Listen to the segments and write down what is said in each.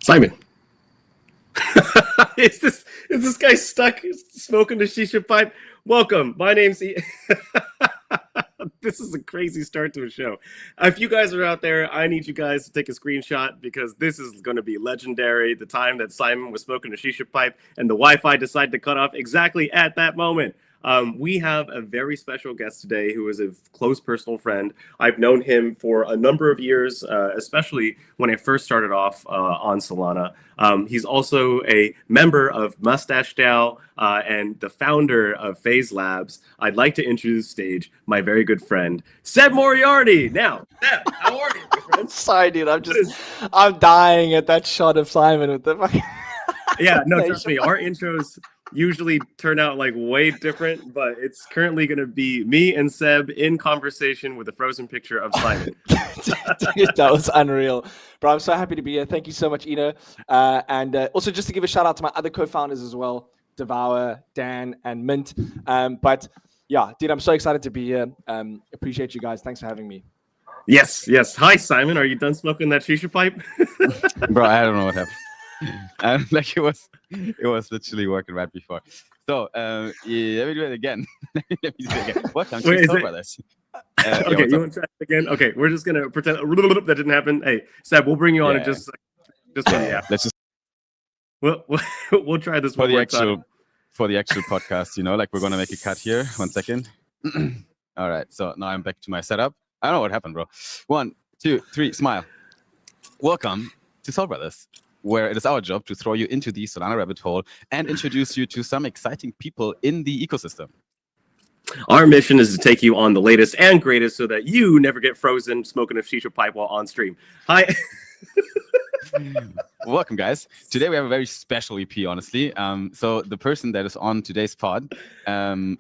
Simon, is this guy stuck smoking the shisha pipe? Welcome. My name's This is a crazy start to a show. If you guys are out there, I need you guys to take a screenshot because this is going to be legendary. The time that Simon was smoking a shisha pipe and the Wi-Fi decided to cut off exactly at that moment. We have a very special guest today who is a close personal friend. I've known him for a number of years, especially when I first started off on Solana. He's also a member of Mustache DAO and the founder of Phase Labs. I'd like to introduce stage my very good friend, Seb Moriarty. Now, Seb, how are you, my friend? Sorry, dude. I'm dying at that shot of Simon with the fucking... Yeah, no, trust me. Our intros usually turn out like way different, but it's currently going to be me and Seb in conversation with a frozen picture of Simon. Dude, that was unreal. Bro, I'm so happy to be here. Thank you so much, Eno. And also just to give a shout out to my other co-founders as well, Devour, Dan, and Mint. But yeah, dude, I'm so excited to be here. Appreciate you guys. Thanks for having me. Yes. Hi, Simon. Are you done smoking that shisha pipe? Bro, I don't know what happened. Like it was literally working right before. So yeah, let me do it again. Welcome to Soul Brothers. Okay, you want to try it again? Okay, we're just gonna pretend that didn't happen. Hey, Seb, we'll bring you on in just yeah. Let's just we'll try this for the actual podcast. You know, like we're gonna make a cut here. 1 second. All right, so now I'm back to my setup. I don't know what happened, bro. 1, 2, 3, smile. Welcome to Soul Brothers, where it is our job to throw you into the Solana rabbit hole and introduce you to some exciting people in the ecosystem. Our mission is to take you on the latest and greatest so that you never get frozen smoking a shisha pipe while on stream. Hi. Welcome, guys. Today we have a very special EP, honestly. So the person that is on today's pod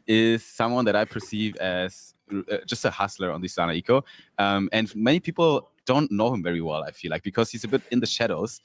is someone that I perceive as just a hustler on the Solana eco. And many people don't know him very well, I feel like, because he's a bit in the shadows,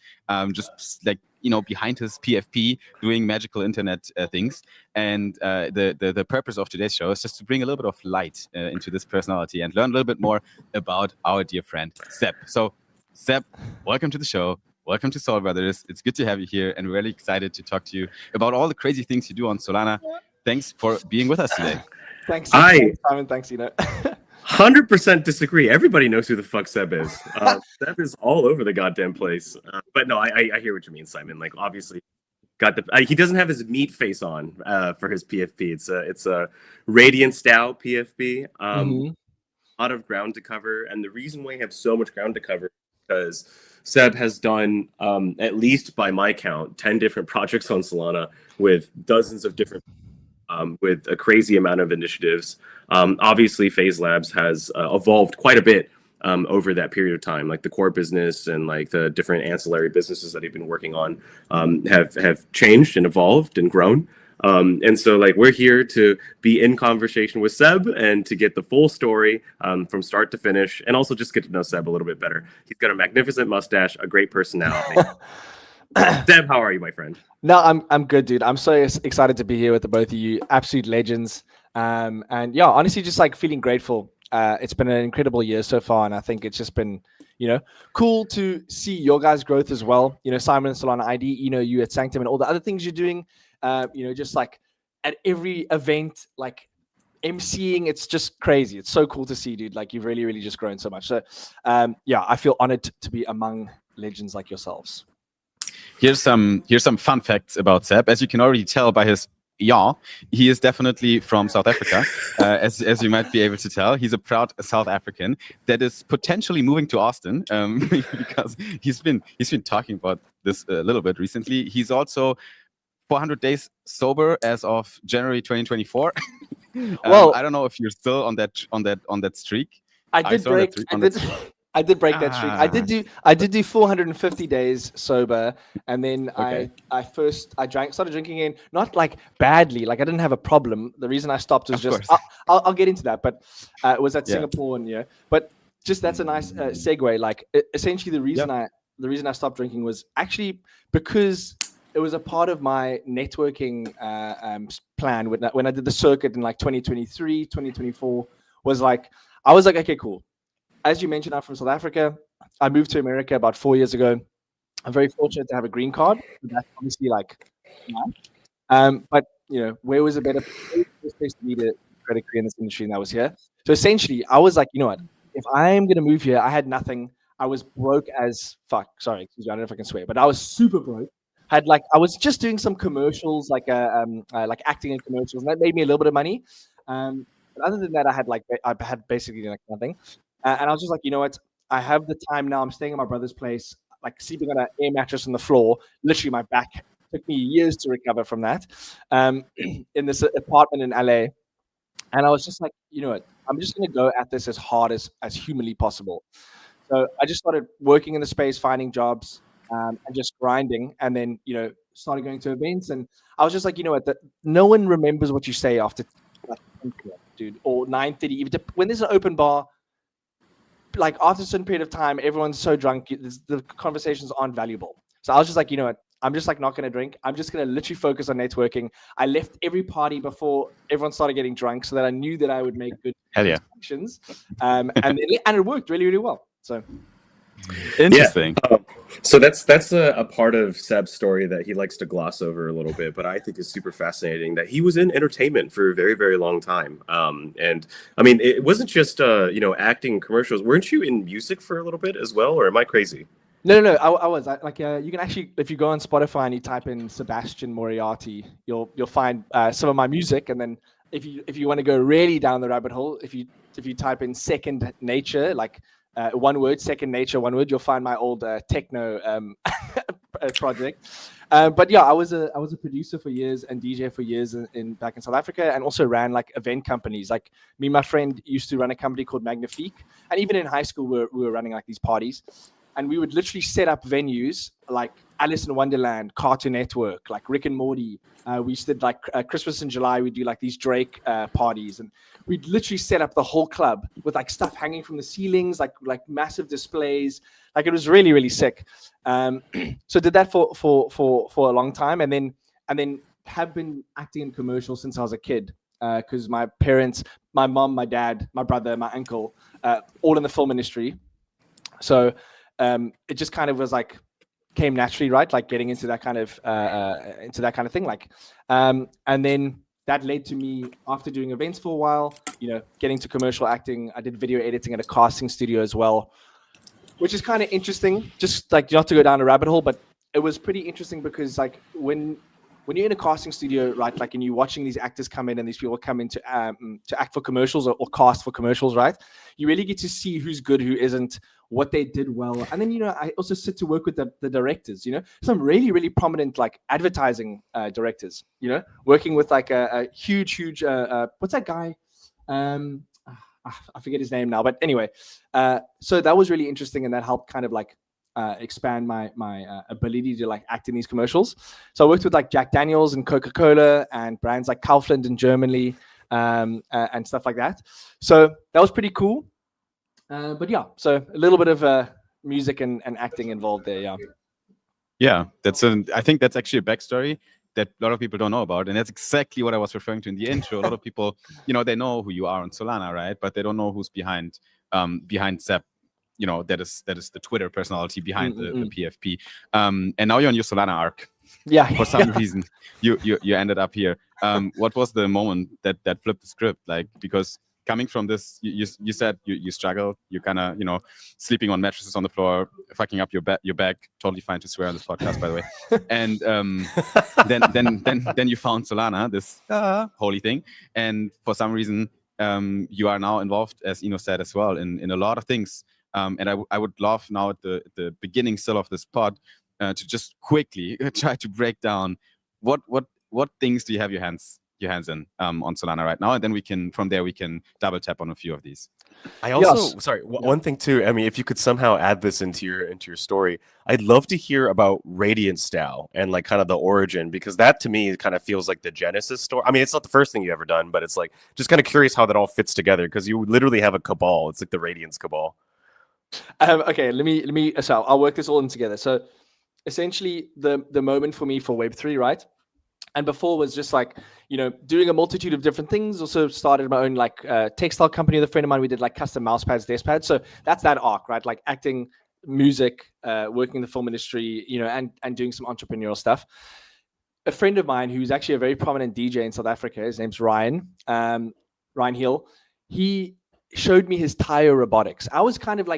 just like, you know, behind his PFP doing magical internet things. And the purpose of today's show is just to bring a little bit of light into this personality and learn a little bit more about our dear friend, Seb. So, Seb, welcome to the show. Welcome to Soul Brothers. It's good to have you here, and we're really excited to talk to you about all the crazy things you do on Solana. Thanks for being with us today. Thanks, Simon. Thanks, 100% disagree. Everybody knows who the fuck Seb is. Seb is all over the goddamn place. But no, I hear what you mean, Simon. Like, obviously, he doesn't have his meat face on for his PFP. It's a Radiance DAO PFP. A lot of ground to cover, and the reason why you have so much ground to cover is because Seb has done, at least by my count, 10 different projects on Solana with dozens of different with a crazy amount of initiatives. Obviously, Phase Labs has evolved quite a bit over that period of time. Like the core business and like the different ancillary businesses that he's been working on have changed and evolved and grown. And so like we're here to be in conversation with Seb and to get the full story from start to finish, and also just get to know Seb a little bit better. He's got a magnificent mustache, a great personality. Seb, how are you, my friend? No, I'm good, dude. I'm so excited to be here with the both of you. Absolute legends. And yeah, honestly, just like feeling grateful. It's been an incredible year so far, and I think it's just been, you know, cool to see your guys' growth as well. You know, Simon, Solana ID, you know, you at Sanctum and all the other things you're doing. You know, just like at every event, like emceeing, it's just crazy. It's so cool to see, dude. Like you've really, really just grown so much. So yeah, I feel honored to be among legends like yourselves. Here's some fun facts about Seb. As you can already tell by his he is definitely from South Africa. As you might be able to tell, he's a proud South African that is potentially moving to Austin because he's been talking about this a little bit recently. He's also 400 days sober as of January 2024. Well, I don't know if you're still on that streak. I did break I did break that streak. I did do 450 days sober, and then Okay. I started drinking again, not like badly, like I didn't have a problem. The reason I stopped was Of just course. I'll get into that, but it was at Yeah. Singapore, and but just that's a nice segue. Like essentially the reason I stopped drinking was actually because it was a part of my networking plan when I did the circuit in like 2023, 2024 was like I was like, okay, cool. As you mentioned, I'm from South Africa. I moved to America about 4 years ago. I'm very fortunate to have a green card. That's obviously like, but where was a better place to be to credit career in this industry than I was here? So essentially, I was like, you know what? If I'm gonna move here, I had nothing. I was broke as fuck. Sorry, excuse me, I don't know if I can swear, but I was super broke. I was just doing some commercials, like acting in commercials, and that made me a little bit of money. But other than that, I had basically like nothing. And I was just like, you know what? I have the time now. I'm staying at my brother's place, like sleeping on an air mattress on the floor. Literally, my back took me years to recover from that. In this apartment in LA, and I was just like, you know what? I'm just going to go at this as hard as humanly possible. So I just started working in the space, finding jobs, and just grinding. And then started going to events. And I was just like, you know what? No one remembers what you say after like 10 p.m., dude, or 9:30. Even when there's an open bar. Like after a certain period of time, everyone's so drunk, the conversations aren't valuable. So I was just like, you know what? I'm just like not going to drink. I'm just going to literally focus on networking. I left every party before everyone started getting drunk so that I knew that I would make good connections. And it worked really, really well. So interesting. Yeah. So that's a part of Seb's story that he likes to gloss over a little bit, but I think is super fascinating that he was in entertainment for a very, very long time. And I mean, it wasn't just acting commercials. Weren't you in music for a little bit as well, or am I crazy? No, I was you can actually, if you go on Spotify and you type in Sebastian Moriarty, you'll find some of my music. And then if you want to go really down the rabbit hole, if you type in Second Nature, like one word, Second Nature, one word, you'll find my old techno project. But yeah, I was a producer for years and DJ for years back in South Africa, and also ran like event companies. Like me and my friend used to run a company called Magnifique, and even in high school we were running like these parties. And we would literally set up venues like Alice in Wonderland, Cartoon Network, like Rick and Morty. We did like Christmas in July. We do like these Drake parties, and we'd literally set up the whole club with like stuff hanging from the ceilings, like massive displays. Like it was really, really sick. So did that for a long time, and then have been acting in commercials since I was a kid. Because my parents, my mom, my dad, my brother, my uncle, all in the film industry. So it just kind of was like came naturally, right? Like getting into that kind of thing. Like, and then that led to me after doing events for a while, getting to commercial acting. I did video editing at a casting studio as well, which is kind of interesting. Just like not to go down a rabbit hole, but it was pretty interesting because like when you're in a casting studio, right? Like, and you're watching these actors come in and these people come in to act for commercials or cast for commercials, right? You really get to see who's good, who isn't, what they did well. And then, I also sit to work with the directors, some really, really prominent like advertising directors, working with like a huge, what's that guy? I forget his name now, but anyway, so that was really interesting. And that helped kind of like expand my ability to like act in these commercials. So I worked with like Jack Daniels and Coca-Cola and brands like Kaufland in Germany and stuff like that. So that was pretty cool. But yeah, so a little bit of music and acting involved there. Yeah. Yeah, I think that's actually a backstory that a lot of people don't know about, and that's exactly what I was referring to in the intro. A lot of people, they know who you are on Solana, right? But they don't know who's behind Seb. That is the Twitter personality behind the PFP. And now you're on your Solana arc. Yeah. For some reason, you ended up here. What was the moment that flipped the script? Like, because coming from this, you said you struggled. You kind of sleeping on mattresses on the floor, fucking up your back. Totally fine to swear on this podcast, by the way. And then you found Solana, this holy thing, and for some reason you are now involved, as Ino said as well, in a lot of things. And I would love now at the beginning still of this pod to just quickly try to break down what things do you have your hands in on Solana right now, and then from there we can double tap on a few of these. I Yes. also sorry, one thing too. I mean, if you could somehow add this into your story, I'd love to hear about Radiant Style and like kind of the origin, because that to me kind of feels like the Genesis story. I mean, it's not the first thing you've ever done, but it's like just kind of curious how that all fits together, because you literally have a cabal. It's like the Radiance cabal. Okay, let me. So I'll work this all in together. So essentially, the moment for me for Web3, right? And before was just like, doing a multitude of different things. Also started my own like textile company with a friend of mine. We did like custom mouse pads, desk pads. So that's that arc, right? Like acting, music, working in the film industry, and doing some entrepreneurial stuff. A friend of mine who's actually a very prominent DJ in South Africa, his name's Ryan, Ryan Hill. He showed me his tire robotics. I was kind of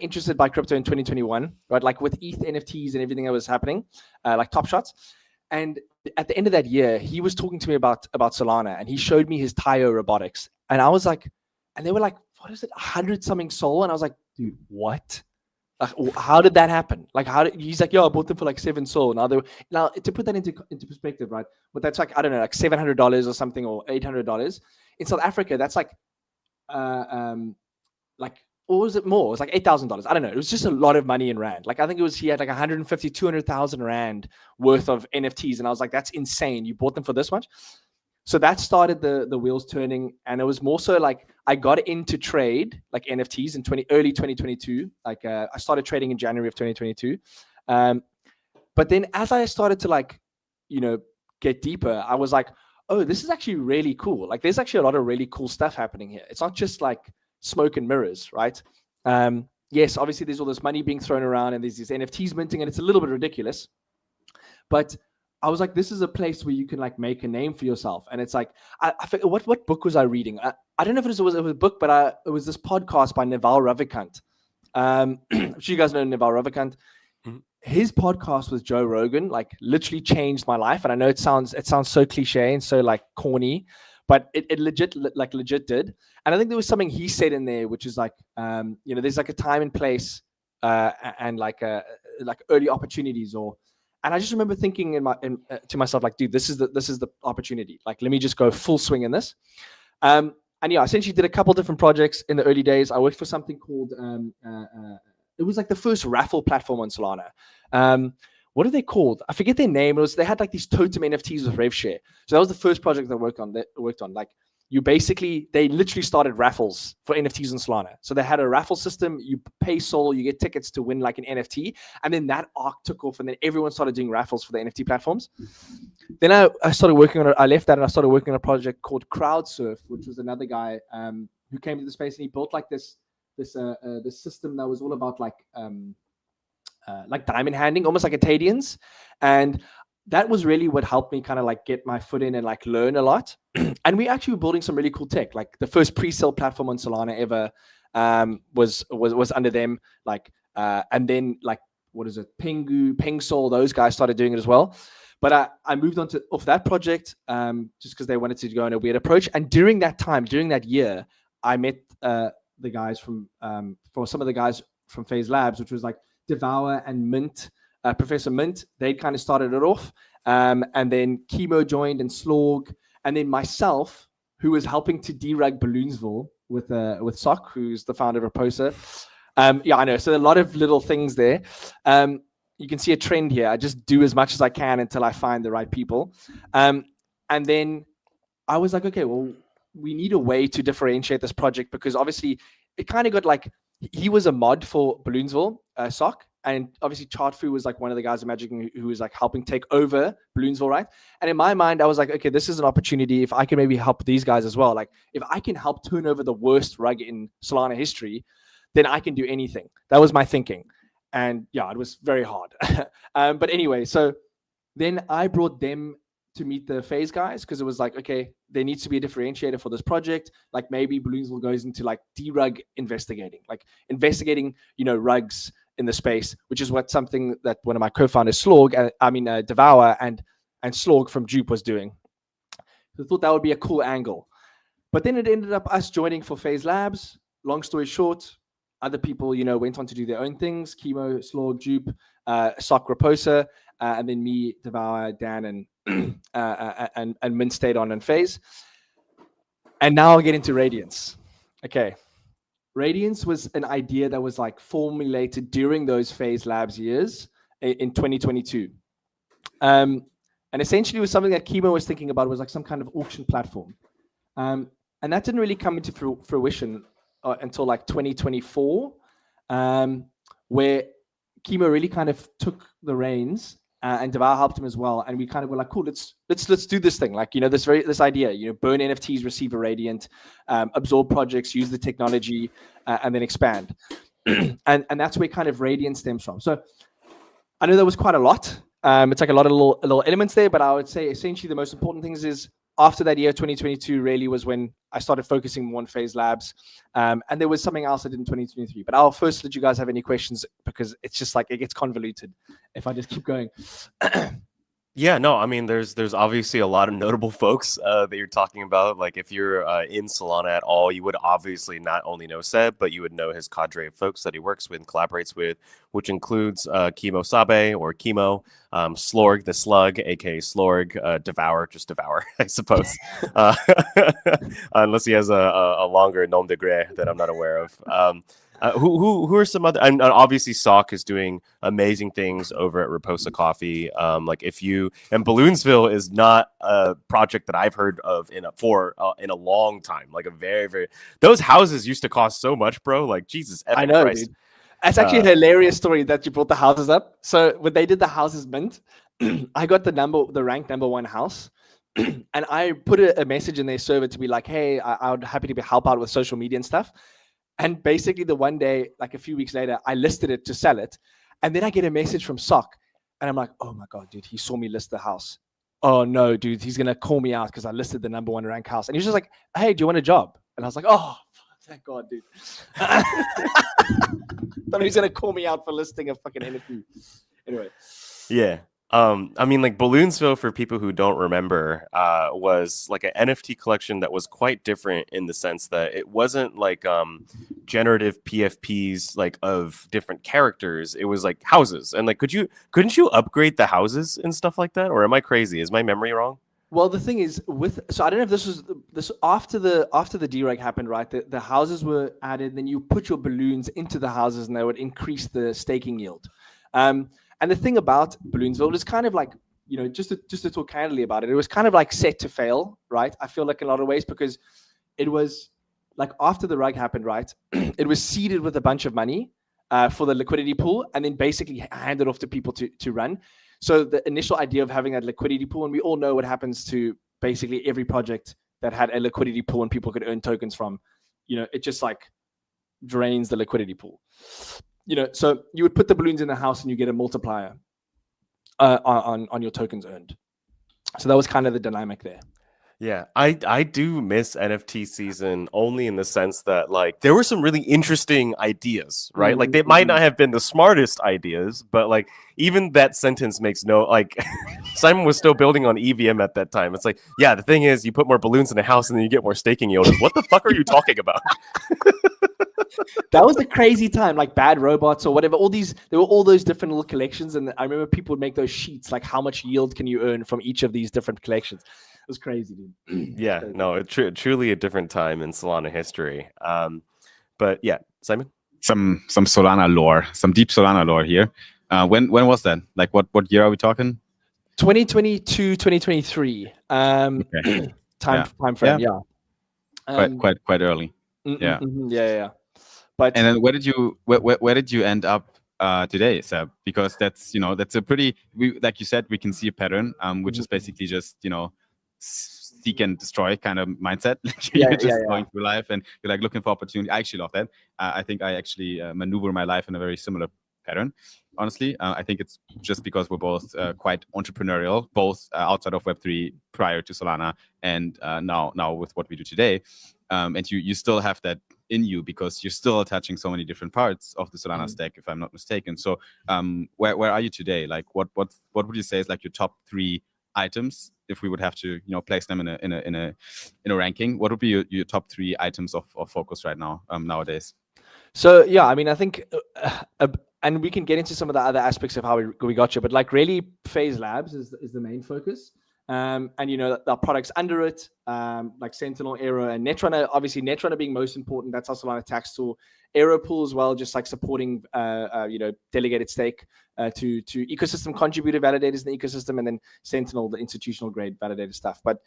interested by crypto in 2021, right? Like with ETH NFTs and everything that was happening, like Top Shots. And at the end of that year, he was talking to me about Solana, and he showed me his tire robotics. And I was like, and they were like, what is it, 100 something Sol? And I was like, dude, what? Like, how did that happen? Like, he's like, yo, I bought them for like 7 Sol. Now to put that into perspective, right? But that's like, I don't know, like $700 or something, or $800. In South Africa, that's like, or was it more? It was like $8,000. I don't know. It was just a lot of money in Rand. Like, I think he had like 150, 200,000 Rand worth of NFTs. And I was like, that's insane. You bought them for this much? So that started the wheels turning. And it was more so like, I got into trade, like NFTs in early 2022. Like, I started trading in January of 2022. But then as I started to like, get deeper, I was like, oh, this is actually really cool. Like, there's actually a lot of really cool stuff happening here. It's not just like smoke and mirrors, right? Yes, obviously there's all this money being thrown around and there's these NFTs minting, and it's a little bit ridiculous. But I was like, this is a place where you can like make a name for yourself. And it's like, I forget, what book was I reading? I don't know if it was a book, but it was this podcast by Naval Ravikant. I'm sure you guys know Naval Ravikant. Mm-hmm. His podcast with Joe Rogan like literally changed my life. And I know it sounds so cliche and so like corny, but it legit did. And I think there was something he said in there, which is like, there's like a time and place and like early opportunities, and I just remember thinking to myself, like, dude, this is the opportunity. Like, let me just go full swing in this. And yeah, I essentially did a couple different projects in the early days. I worked for something called, it was like the first raffle platform on Solana. What are they called? I forget their name. They had like these totem NFTs with RevShare. So that was the first project that I worked on. Like, they literally started raffles for NFTs on Solana. So they had a raffle system. You pay Sol, you get tickets to win like an NFT. And then that arc took off, and then everyone started doing raffles for the NFT platforms. Then I started working on it. I left that and I started working on a project called CrowdSurf, which was another guy who came to the space, and he built like this system that was all about like diamond handing, almost like Acadians. And that was really what helped me kind of like get my foot in and like learn a lot. And we actually were building some really cool tech. Like the first pre-sale platform on Solana ever was under them. Like and then like, what is it? Pengu, Pengsol, those guys started doing it as well. But I moved on off that project just because they wanted to go on a weird approach. And during that year, I met the guys from some of the guys from Phase Labs, which was like Devour and Mint, Professor Mint. They kind of started it off, and then Chemo joined, and Slorg, and then myself, who was helping to derug Balloonsville with Sock, who's the founder of Raposa. Yeah, I know. So a lot of little things there. You can see a trend here. I just do as much as I can until I find the right people. And then I was like, okay, well, we need a way to differentiate this project, because obviously it kind of got like, he was a mod for Balloonsville, Sock, and obviously Chartfu was like one of the guys imagining who was like helping take over Balloonsville, right? And in my mind, I was like, okay, this is an opportunity. If I can maybe help these guys as well, like if I can help turn over the worst rug in Solana history, then I can do anything. That was my thinking. And yeah, it was very hard. But anyway, so then I brought them to meet the Phase guys, because it was like, okay, there needs to be a differentiator for this project. Like maybe Balloonsville goes into like derug investigating, rugs in the space, which is something that one of my co-founders, Devour and Slorg from Jupe was doing. So I thought that would be a cool angle. But then it ended up us joining for Phase Labs. Long story short, other people, went on to do their own things. Chemo, Slorg, Jupe, Sock, Raposa, and then me, Devour, Dan, and Mint stayed on in Phase. And now I'll get into Radiance. Okay. Radiance was an idea that was like formulated during those Phase Labs years in 2022. And essentially it was something that Chemo was thinking about, was like some kind of auction platform. And that didn't really come into fruition until like 2024, where Chemo really kind of took the reins, and Devour helped him as well. And we kind of were like, cool, let's do this thing. Like, this idea, burn NFTs, receive a Radiant, absorb projects, use the technology, and then expand. and that's where kind of Radiant stems from. So I know there was quite a lot. It's like a lot of little elements there, but I would say essentially the most important things is after that year, 2022 really was when I started focusing more on Phase Labs. And there was something else I did in 2023, but I'll first let you guys have any questions, because it's just like, it gets convoluted if I just keep going. Yeah, no, I mean, there's obviously a lot of notable folks that you're talking about. Like, if you're in Solana at all, you would obviously not only know Seb, but you would know his cadre of folks that he works with and collaborates with, which includes Chemo Sabe, or Chemo, Slorg the Slug, aka Slorg, Devour, just Devour, I suppose, unless he has a longer nom de guerre that I'm not aware of. Who are some other? And obviously, Sock is doing amazing things over at Raposa Coffee. Like, if you, and Balloonsville is not a project that I've heard of in a long time. Like, a very those houses used to cost so much, bro. Like, Jesus, I know, Christ. dude. It's actually a hilarious story that you brought the houses up. So when they did the houses mint, I got the ranked #1 house. And I put a message in their server to be like, hey, I would happy to help out with social media and stuff. And basically the one day, like a few weeks later, I listed it to sell it. And then I get a message from Sock. And I'm like, oh my God, dude, he saw me list the house. Oh no, dude, he's going to call me out because I listed the #1 rank house. And he's just like, hey, do you want a job? And I was like, oh, thank God, dude. Thought he was going to call me out for listing a fucking NFT. Anyway. Yeah. I mean, like, Balloonsville, for people who don't remember, was like an NFT collection that was quite different in the sense that it wasn't like generative PFPs like of different characters. It was like houses, and like, couldn't you upgrade the houses and stuff like that? Or am I crazy? Is my memory wrong? Well, the thing is, so I don't know if this after the dereg happened, right? The houses were added, then you put your balloons into the houses, and they would increase the staking yield. And the thing about Balloonsville was kind of like, just to talk candidly about it, it was kind of like set to fail, right? I feel like in a lot of ways, because it was like after the rug happened, right? It was seeded with a bunch of money for the liquidity pool, and then basically handed off to people to run. So the initial idea of having that liquidity pool, and we all know what happens to basically every project that had a liquidity pool and people could earn tokens from, it just like drains the liquidity pool. So you would put the balloons in the house and you get a multiplier on your tokens earned. So that was kind of the dynamic there. Yeah, I do miss NFT season only in the sense that, like, there were some really interesting ideas, right? Like, they might not have been the smartest ideas, but like, even that sentence makes no, like, Simon was still building on EVM at that time. It's like, yeah, the thing is, you put more balloons in a house and then you get more staking yield. What the fuck are you talking about? That was the crazy time, like Bad Robots or whatever. There were all those different little collections, and I remember people would make those sheets, like how much yield can you earn from each of these different collections. It was crazy, dude. Yeah, crazy. No, it's truly a different time in Solana history. But yeah, Simon? Some Solana lore, some deep Solana lore here. When was that? Like, what year are we talking? 2022, 2023. Okay. Time frame, yeah. Quite early. Yeah. Yeah. But and then where did you end up today, Seb? Because that's a pretty, like you said, we can see a pattern, which is basically just seek and destroy kind of mindset. You're just going through life and you're like looking for opportunity. I actually love that. I think I actually maneuver my life in a very similar pattern. Honestly, I think it's just because we're both quite entrepreneurial, both outside of Web3 prior to Solana, and now with what we do today. And you still have that in you because you're still attaching so many different parts of the Solana stack, if I'm not mistaken. So where are you today? Like what would you say is like your top 3 items if we would have to place them in a ranking? What would be your top 3 items of focus right now nowadays? So yeah, I mean, I think and we can get into some of the other aspects of how we got you, but like really Phase Labs is the main focus. and the products under it, like Sentinel, Aero, and Netrunner. Obviously, Netrunner being most important. That's also on a tax tool. Aero Pool as well, just like supporting delegated stake to ecosystem contributor validators in the ecosystem, and then Sentinel, the institutional grade validator stuff. But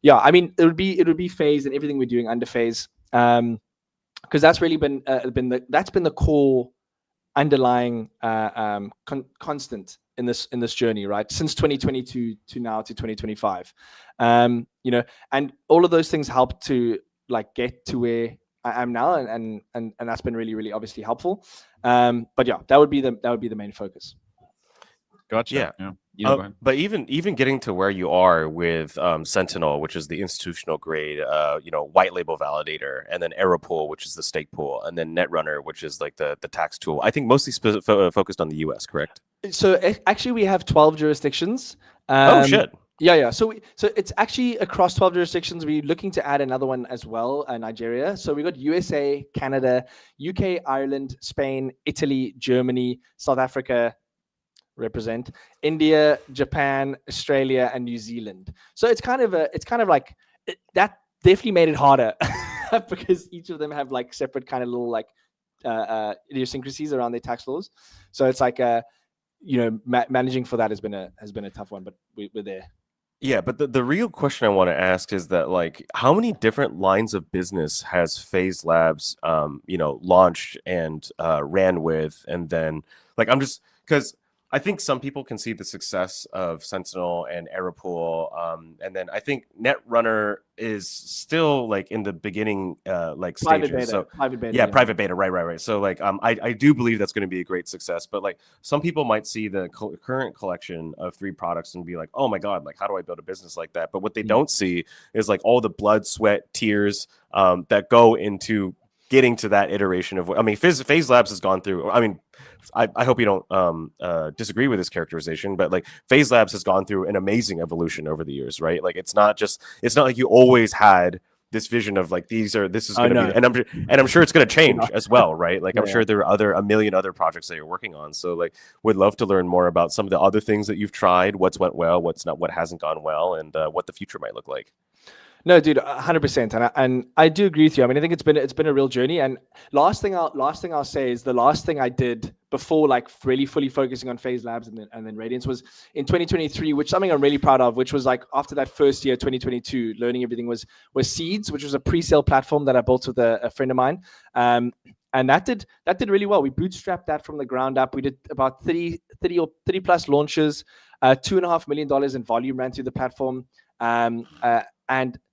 yeah, I mean, it would be Phase and everything we're doing under Phase, because that's really been the core underlying constant in this journey, right? Since 2022 to now to 2025, and all of those things help to like get to where I am now, and that's been really, really obviously helpful. But yeah, that would be the main focus. Gotcha. Yeah. But even getting to where you are with Sentinel, which is the institutional grade, white label validator, and then Aeropool, which is the stake pool, and then Netrunner, which is like the tax tool. I think mostly focused on the US, correct? So actually, we have 12 jurisdictions. Oh shit. Yeah. So it's actually across 12 jurisdictions. We're looking to add another one as well, Nigeria. So we got USA, Canada, UK, Ireland, Spain, Italy, Germany, South Africa. Represent India, Japan, Australia, and New Zealand. So it's kind of like that definitely made it harder because each of them have like separate kind of little like idiosyncrasies around their tax laws. So it's like managing for that has been a tough one, but we're there. Yeah, but the real question I want to ask is that, like, how many different lines of business has Phase Labs launched and ran with, and then like I'm just because I think some people can see the success of Sentinel and Aeropool, and then I think Netrunner is still like in the beginning, like private stages. Beta, private beta. Yeah, private beta, right. So like, I do believe that's going to be a great success. But like, some people might see the current collection of 3 products and be like, oh my god, like how do I build a business like that? But what they don't see is like all the blood, sweat, tears that go into getting to that iteration of what I mean. Phase Labs has gone through. I mean, I hope you don't disagree with this characterization, but like Phase Labs has gone through an amazing evolution over the years, right? Like it's not like you always had this vision of like this is going to be, and I'm sure it's going to change as well, right? Like I'm sure there are a million other projects that you're working on. So like, would love to learn more about some of the other things that you've tried, what's went well, what's not, what hasn't gone well, and what the future might look like. No, dude, 100%, and I do agree with you. I mean, I think it's been a real journey. And last thing I'll say is the last thing I did before like really fully focusing on Phase Labs and then Radiance was in 2023, which something I'm really proud of. Which was like after that first year, 2022, learning everything was Seeds, which was a pre-sale platform that I built with a friend of mine. And that did really well. We bootstrapped that from the ground up. We did about 30 plus launches, $2.5 million in volume ran through the platform, and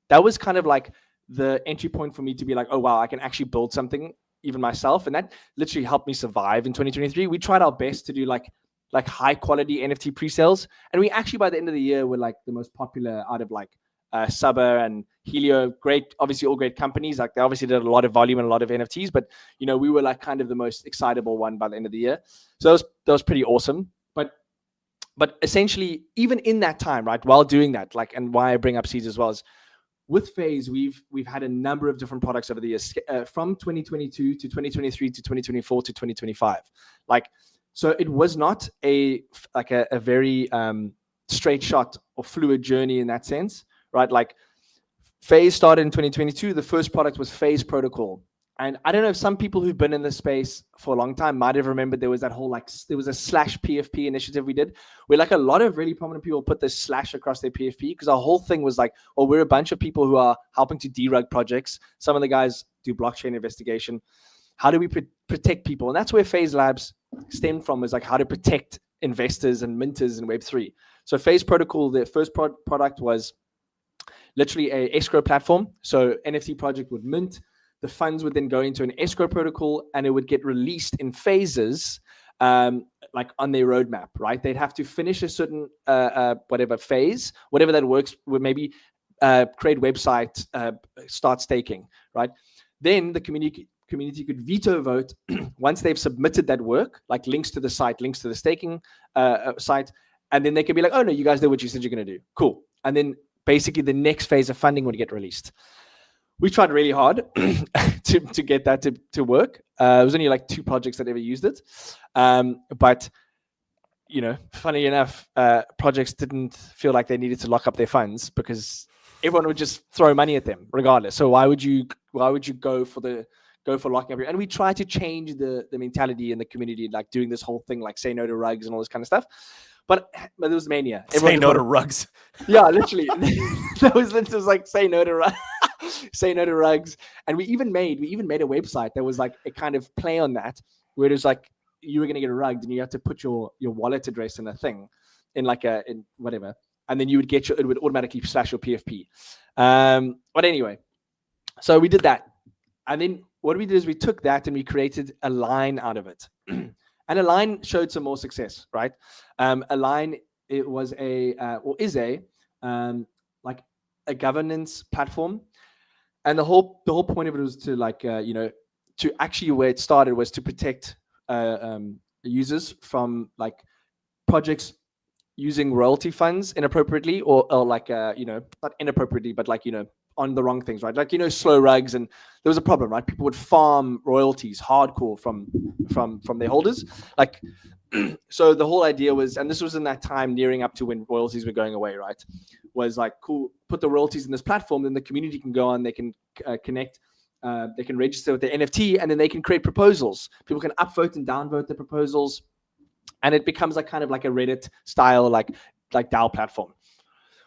that was kind of like the entry point for me to be like, oh, wow, I can actually build something even myself. And that literally helped me survive in 2023. We tried our best to do like high quality NFT pre-sales. And we actually, by the end of the year, were like the most popular out of like Saba and Helio, obviously all great companies. Like they obviously did a lot of volume and a lot of NFTs, but we were like kind of the most excitable one by the end of the year. So that was pretty awesome. But essentially, even in that time, right, while doing that, like, and why I bring up Seeds as well is with Phase, we've had a number of different products over the years, from 2022 to 2023 to 2024 to 2025. Like, so it was not a very straight shot or fluid journey in that sense, right? Like, Phase started in 2022. The first product was Phase Protocol. And I don't know if some people who've been in this space for a long time might have remembered there was that whole there was a /PFP initiative we did where like a lot of really prominent people put this slash across their PFP because our whole thing was like, well, we're a bunch of people who are helping to derug projects. Some of the guys do blockchain investigation. How do we protect people? And that's where Phase Labs stemmed from, was like how to protect investors and minters in Web3. So Phase Protocol, the first product was literally a escrow platform. So NFT project would mint. The funds would then go into an escrow protocol and it would get released in phases, like on their roadmap, right? They'd have to finish a certain whatever phase, whatever that works, would maybe create website, start staking, right? Then the community could veto vote once they've submitted that work, like links to the site, links to the staking site, and then they could be like, oh no, you guys did what you said you're going to do. Cool. And then basically the next phase of funding would get released. We tried really hard to get that to work. It was only like 2 projects that ever used it. But funny enough, projects didn't feel like they needed to lock up their funds because everyone would just throw money at them regardless. So why would you go for locking up? And we try to change the mentality in the community, like doing this whole thing, like say no to rugs and all this kind of stuff. But there was mania. Say no to rugs. Yeah, literally. That was like say no to rugs. Say no to rugs. And we even made a website that was like a kind of play on that, where it was like you were going to get a rug and you had to put your wallet address in a thing, in whatever, and then you would it would automatically slash your PFP. But anyway, so we did that, and then what we did is we took that and we created a line out of it. And a line showed some more success, right? A line, it was is a governance platform, and the whole point of it was to to actually, where it started was to protect users from like projects using royalty funds inappropriately, or not inappropriately, but on the wrong things, right? Like, slow rugs, and there was a problem, right? People would farm royalties hardcore from their holders. Like, so the whole idea was, and this was in that time nearing up to when royalties were going away, right? Was like, cool, put the royalties in this platform, then the community can go on, they can connect, they can register with their NFT, and then they can create proposals. People can upvote and downvote the proposals, and it becomes like kind of like a Reddit style, like DAO platform.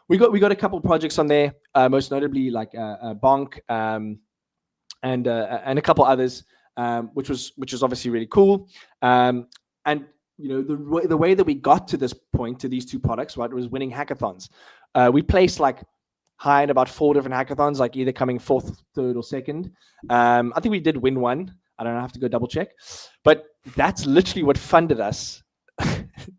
We got a couple of projects on there, most notably like Bonk, and a couple others, which was obviously really cool. And the way that we got to this point, to these two products, right, was winning hackathons. We placed like high in about 4 different hackathons, like either coming 4th, 3rd, or 2nd. I think we did win one. I don't know, I have to go double check, but that's literally what funded us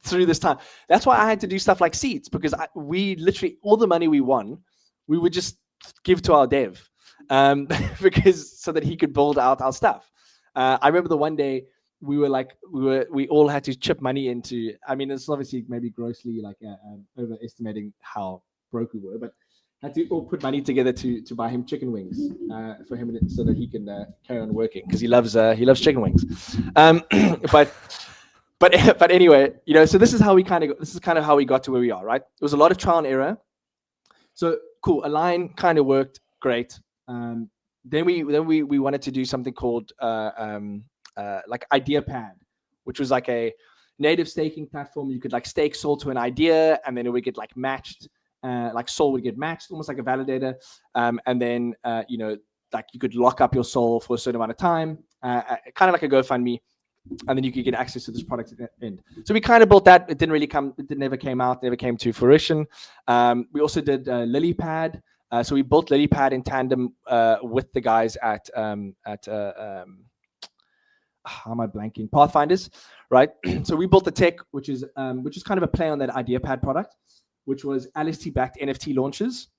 through this time. That's why I had to do stuff like seeds, because we literally, all the money we won, we would just give to our dev, because so that he could build out our stuff. I remember the one day we all had to chip money into, I mean, it's obviously maybe grossly overestimating how broke we were, but had to all put money together to buy him chicken wings for him, so that he can carry on working, because he loves chicken wings. But anyway, so this is how we kind of how we got to where we are, right? It was a lot of trial and error. So cool, Align kind of worked great. Then we wanted to do something called like IdeaPad, which was like a native staking platform. You could like stake SOL to an idea, and then it would get like matched. Like SOL would get matched, almost like a validator. And then like you could lock up your SOL for a certain amount of time, kind of like a GoFundMe. And then you could get access to this product at the end. So we kind of built that. It never came out, never came to fruition. We also did LilyPad. So we built LilyPad in tandem with the guys at how am I blanking? Pathfinders, right? So we built the tech, which is kind of a play on that IdeaPad product, which was LST-backed NFT launches.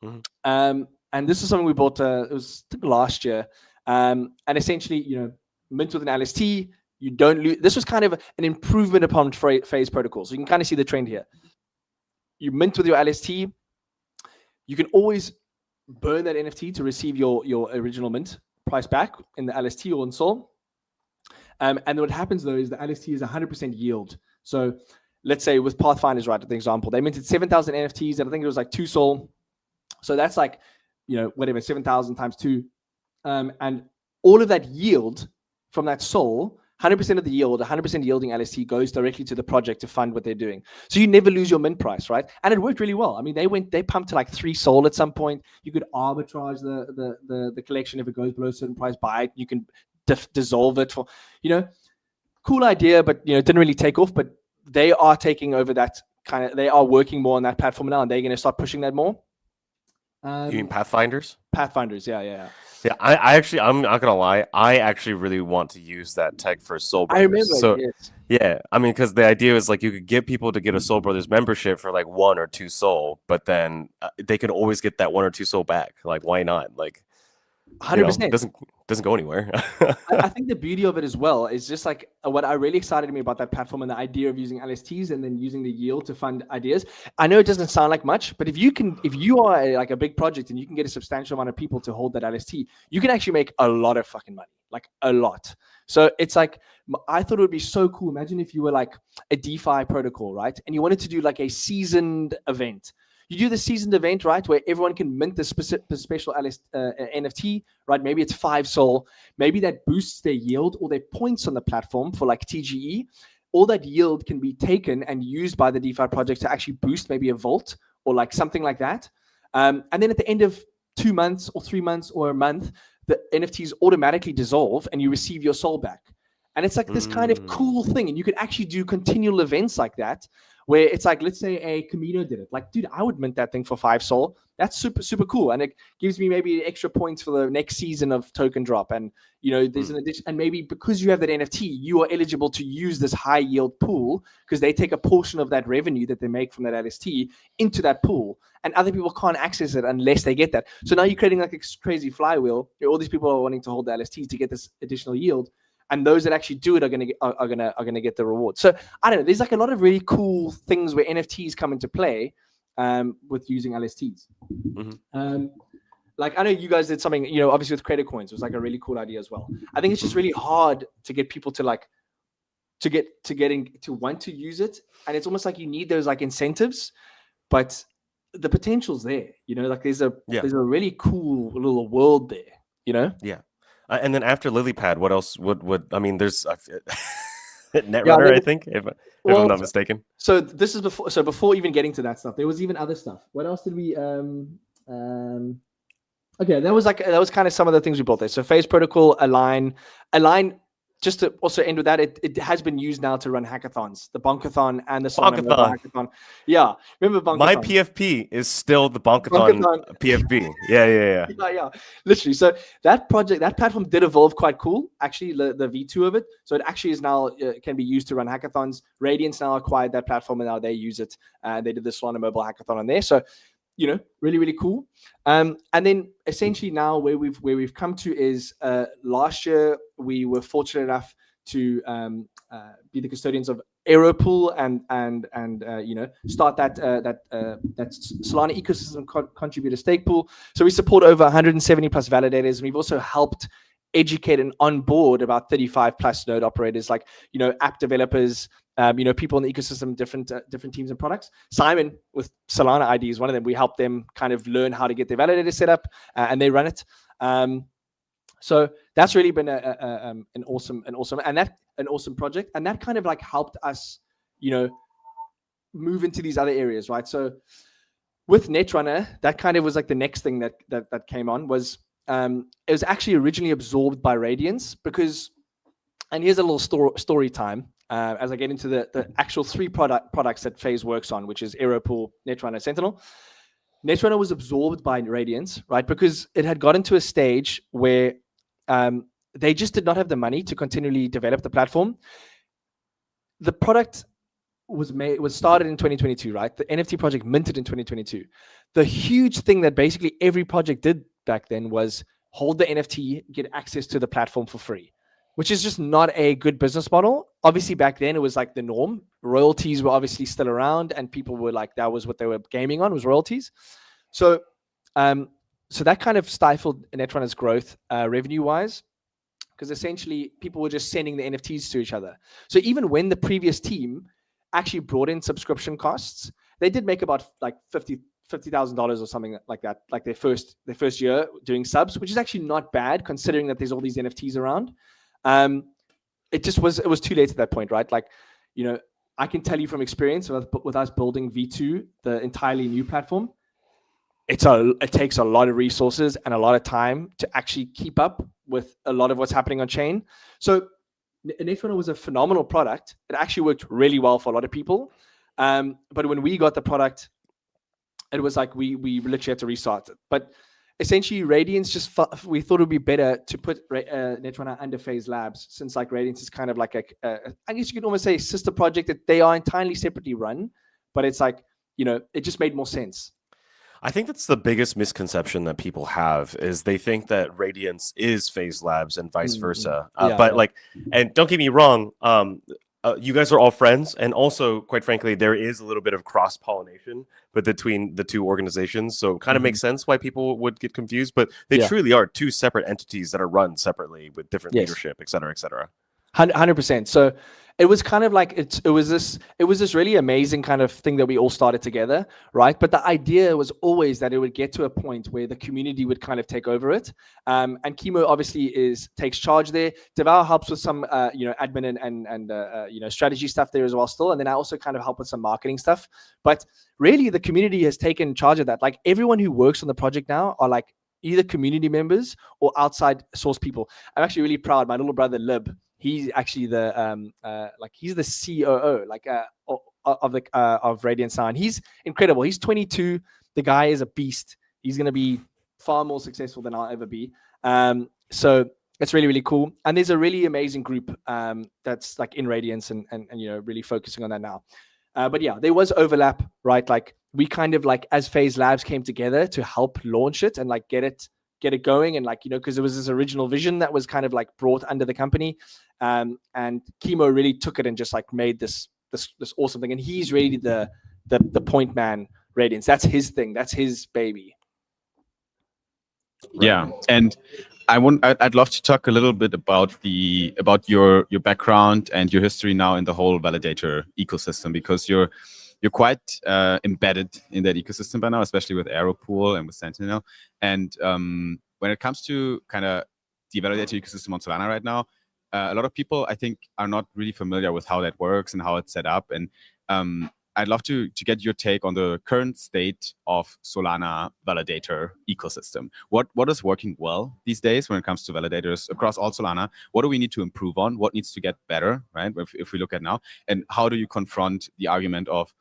Mm-hmm. And this is something we built, it was last year. And essentially, mint with an LST, you don't lose. This was kind of an improvement upon phase protocol. So you can kind of see the trend here. You mint with your LST. You can always burn that NFT to receive your original mint price back in the LST or in SOL. And then what happens though is the LST is 100% yield. So let's say with Pathfinders, right, at the example, they minted 7,000 NFTs, and I think it was like 2 SOL. So that's like, whatever, 7,000 times 2. And all of that yield from that SOL, 100% of the yield, 100% yielding LST goes directly to the project to fund what they're doing. So you never lose your mint price, right? And it worked really well. I mean, they pumped to like 3 SOL at some point. You could arbitrage the collection if it goes below a certain price. Buy it. You can dissolve it for, cool idea, but didn't really take off. But they are taking over that they are working more on that platform now, and they're going to start pushing that more. You mean Pathfinders? Pathfinders, yeah. Yeah, I'm not gonna lie. I actually really want to use that tech for Soul Brothers. I remember. So, yes. yeah, I mean, because the idea is like you could get people to get a Soul Brothers membership for like 1 or 2 SOL, but then they could always get that 1 or 2 SOL back. Like, why not? Like, 100%. Doesn't go anywhere. I think the beauty of it as well is just like what I really excited me about that platform and the idea of using LSTs and then using the yield to fund ideas. I know it doesn't sound like much, but if you are like a big project and you can get a substantial amount of people to hold that LST, you can actually make a lot of fucking money, like a lot. So it's like, I thought it would be so cool. Imagine if you were like a DeFi protocol, right? And you wanted to do like a seasoned event. You do the seasoned event, right, where everyone can mint the special NFT, right? Maybe it's 5 SOL. Maybe that boosts their yield or their points on the platform for like TGE. All that yield can be taken and used by the DeFi project to actually boost maybe a vault or like something like that. And then at the end of 2 months or 3 months or a month, the NFTs automatically dissolve and you receive your SOL back. And it's like this kind of cool thing. And you can actually do continual events like that, where it's like, let's say a Camino did it. Like, dude, I would mint that thing for 5 SOL. That's super, super cool. And it gives me maybe extra points for the next season of token drop. And, you know, there's an addition. And maybe because you have that NFT, you are eligible to use this high yield pool because they take a portion of that revenue that they make from that LST into that pool. And other people can't access it unless they get that. So now you're creating like a crazy flywheel. All these people are wanting to hold the LSTs to get this additional yield. And those that actually do it are gonna get the reward. So I don't know. There's like a lot of really cool things where NFTs come into play with using LSTs. Like I know you guys did something, you know, obviously with credit coins. It was like a really cool idea as well. I think it's just really hard to get people to like to want to use it, and it's almost like you need those like incentives, but the potential's there. You know, like there's a really cool little world there. You know. Yeah. And then after Lilypad, what else would I mean? There's Netrunner, I think, if I'm not mistaken. So this is before. So before even getting to that stuff, there was even other stuff. What else did we? Okay, that was kind of some of the things we built there. So Phase Protocol, Align. Just to also end with that, it has been used now to run hackathons, the Bonkathon and the Solana Hackathon. Yeah, remember Bonkathon? My PFP is still the Bonkathon PFP. Yeah. Literally. So that project, that platform did evolve quite cool. Actually, the V2 of it. So it actually is now can be used to run hackathons. Radiance now acquired that platform and now they use it. They did the Solana Mobile Hackathon on there. So, you know, really, really cool. And then essentially now where we've come to is last year we were fortunate enough to be the custodians of Aeropool and you know, start that Solana ecosystem contributor stake pool. So we support over 170 plus validators, and we've also helped educate and onboard about 35 plus node operators, like, you know, app developers, you know, people in the ecosystem, different teams and products. Simon with Solana ID is one of them. We help them kind of learn how to get their validator set up, and they run it. So that's really been an awesome project, and that kind of like helped us, you know, move into these other areas, right? So with Netrunner, that kind of was like the next thing that came on was it was actually originally absorbed by Radiance because, and here's a little story time. As I get into the actual 3 products that Phase works on, which is Aeropool, Netrunner, Sentinel. Netrunner was absorbed by Radiance, right? Because it had gotten to a stage where they just did not have the money to continually develop the platform. The product was started in 2022, right? The NFT project minted in 2022. The huge thing that basically every project did back then was hold the NFT, get access to the platform for free, which is just not a good business model. Obviously, back then it was like the norm. Royalties were obviously still around, and people were like, that was what they were gaming on, was royalties. So, so that kind of stifled Netrunner's growth revenue-wise, because essentially people were just sending the NFTs to each other. So even when the previous team actually brought in subscription costs, they did make about like $50,000 or something like that, like their first year doing subs, which is actually not bad considering that there's all these NFTs around. It was too late at that point, right? Like, you know, I can tell you from experience with us building V2, the entirely new platform, it takes a lot of resources and a lot of time to actually keep up with a lot of what's happening on chain. So Netrunner was a phenomenal product. It actually worked really well for a lot of people. But when we got the product, it was like we literally had to restart it. But essentially, Radiance we thought it would be better to put Netrunner under Phase Labs, since like Radiance is kind of like I guess you could almost say a sister project that they are entirely separately run, but it's like, you know, it just made more sense. I think that's the biggest misconception that people have is they think that Radiance is Phase Labs and vice versa. But like, and don't get me wrong, you guys are all friends, and also, quite frankly, there is a little bit of cross pollination, but between the two organizations, so it kind of makes sense why people would get confused. But they truly are two separate entities that are run separately with different leadership, et cetera, et cetera. 100%. So it was kind of like it was this really amazing kind of thing that we all started together, right? But the idea was always that it would get to a point where the community would kind of take over it. And Chemo obviously takes charge there. Devour helps with some admin and strategy stuff there as well still. And then I also kind of help with some marketing stuff. But really the community has taken charge of that. Like everyone who works on the project now are like either community members or outside source people. I'm actually really proud. My little brother Lib, he's actually the he's the COO of Radiant Sound. He's incredible. He's 22. The guy is a beast. He's going to be far more successful than I'll ever be. So it's really, really cool. And there's a really amazing group that's like in Radiance and really focusing on that now. But yeah, there was overlap, right? Like we kind of like as Phase Labs came together to help launch it and like get it going, and like because there was this original vision that was kind of like brought under the company, and Chemo really took it and just like made this awesome thing, and he's really the point man. Radiance, that's his thing, that's his baby. Yeah, and I'd love to talk a little bit about your background and your history now in the whole validator ecosystem, because you're quite embedded in that ecosystem by now, especially with Aeropool and with Sentinel. And when it comes to kind of the validator ecosystem on Solana right now, a lot of people, I think, are not really familiar with how that works and how it's set up. And I'd love to get your take on the current state of Solana validator ecosystem. What is working well these days when it comes to validators across all Solana? What do we need to improve on? What needs to get better, right? If we look at now, and how do you confront the argument of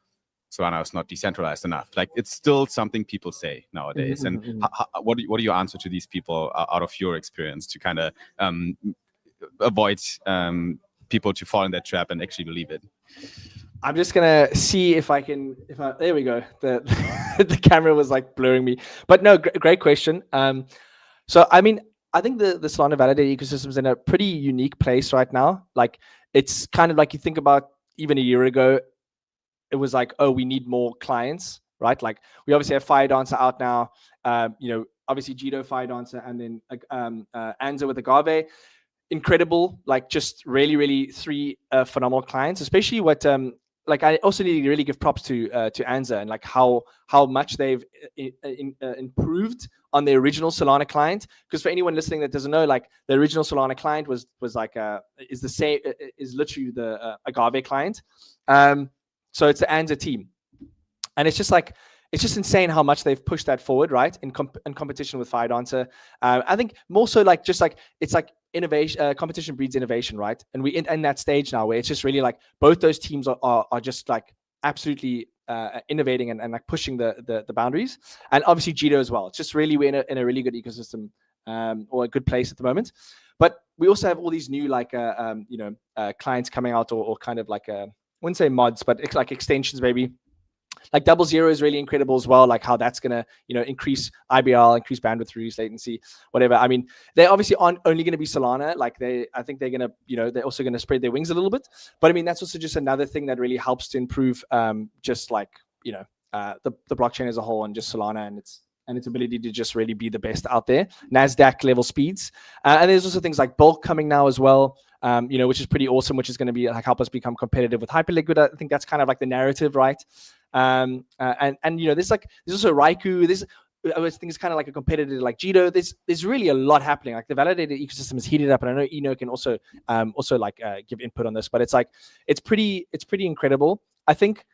Solana is not decentralized enough? Like it's still something people say nowadays. And what are your answer to these people out of your experience to kind of avoid people to fall in that trap and actually believe it? I'm just gonna see if I there we go. The camera was like blurring me, but no, great question. So I mean, I think the Solana validator ecosystem is in a pretty unique place right now. Like it's kind of like you think about even a year ago, it was like, oh, we need more clients, right? Like we obviously have FireDancer out now. Obviously Jito, FireDancer, and then Anza with Agave. Incredible, like just really, really three phenomenal clients, especially what like I also need to really give props to Anza and like how much they've improved on the original Solana client. Because for anyone listening that doesn't know, like the original Solana client was like is the same, is literally the Agave client. So it's the Anza team, and it's just insane how much they've pushed that forward, right? In competition with FireDancer. I think more so like just like it's like innovation, competition breeds innovation, right? And we in that stage now where it's just really like both those teams are just like absolutely innovating and like pushing the boundaries. And obviously Jito as well. It's just really we're in a really good ecosystem or a good place at the moment. But we also have all these new like clients coming out or kind of like I wouldn't say mods, but it's like extensions maybe. Like 00 is really incredible as well, like how that's gonna increase IBL, increase bandwidth, reduce latency, whatever. I mean, they obviously aren't only going to be Solana. Like I think they're gonna they're also going to spread their wings a little bit. But I mean, that's also just another thing that really helps to improve just like the blockchain as a whole and just Solana and its ability to just really be the best out there. NASDAQ level speeds, and there's also things like bulk coming now as well. Which is pretty awesome, which is going to be like help us become competitive with Hyperliquid. I think that's kind of like the narrative, right? And there's also Raikou. I think it's kind of like a competitor like Jito. There's really a lot happening. Like the validated ecosystem is heated up, and I know Eno can also like give input on this. But it's pretty incredible. I think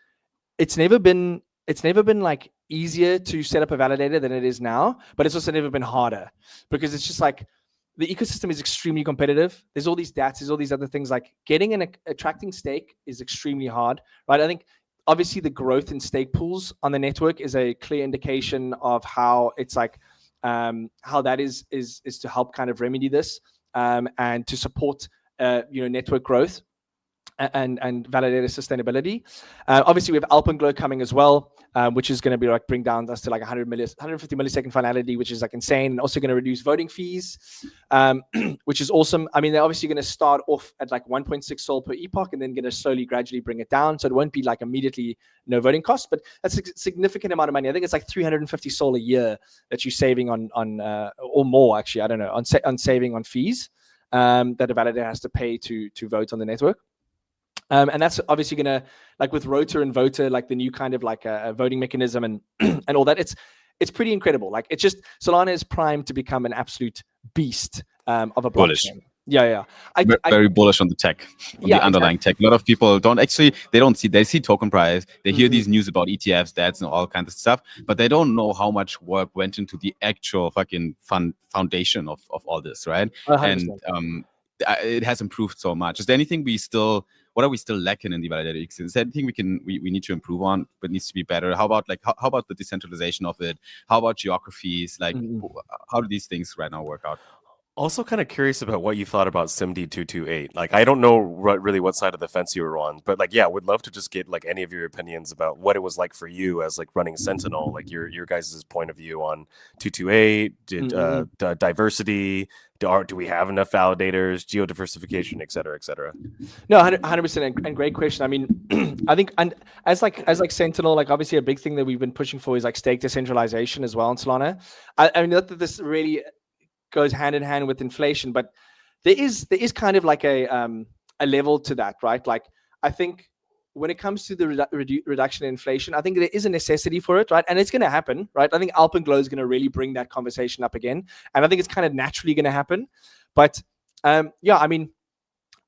it's never been like easier to set up a validator than it is now, but it's also never been harder because it's just like the ecosystem is extremely competitive. There's all these DATs, there's all these other things. Like getting and attracting stake is extremely hard, right? I think obviously the growth in stake pools on the network is a clear indication of how it's like how that is to help kind of remedy this and to support network growth. and validator sustainability. Obviously, we have Alpenglow coming as well, which is going to be like bring down us to like 150 millisecond finality, which is like insane, and also going to reduce voting fees, which is awesome. I mean, they're obviously going to start off at like 1.6 Sol per epoch, and then going to slowly, gradually bring it down, so it won't be like immediately no voting costs, but that's a significant amount of money. I think it's like 350 Sol a year that you're saving on or more actually. I don't know, on saving on fees that a validator has to pay to vote on the network. And that's obviously going to, like with Rotor and Voter, like the new kind of like a voting mechanism and and all that. It's pretty incredible. Like it's just, Solana is primed to become an absolute beast of a blockchain. Bullish. Yeah. Very bullish on the tech, on the underlying tech. A lot of people they see token price, they hear these news about ETFs, DATs, and all kinds of stuff, but they don't know how much work went into the actual fucking foundation of all this, right? 100%. And it has improved so much. Is there anything what are we still lacking in the validator ecosystem? Is there anything we need to improve on, but needs to be better? How about how about the decentralization of it? How about geographies? Like how do these things right now work out? Also, kind of curious about what you thought about SIMD 228. Like, I don't know really what side of the fence you were on, but like, yeah, would love to just get like any of your opinions about what it was like for you as like running Sentinel, like your guys' point of view on 228, diversity, do we have enough validators, geodiversification, et cetera, et cetera. No, 100%, and great question. I mean, I think, and as like Sentinel, like obviously a big thing that we've been pushing for is like stake decentralization as well in Solana. I mean, not that this really goes hand in hand with inflation, but there is kind of like a level to that, right? Like I think when it comes to the reduction in inflation, I think there is a necessity for it, right? And it's going to happen, right? I think Alpenglow is going to really bring that conversation up again, and I think it's kind of naturally going to happen. But yeah, I mean,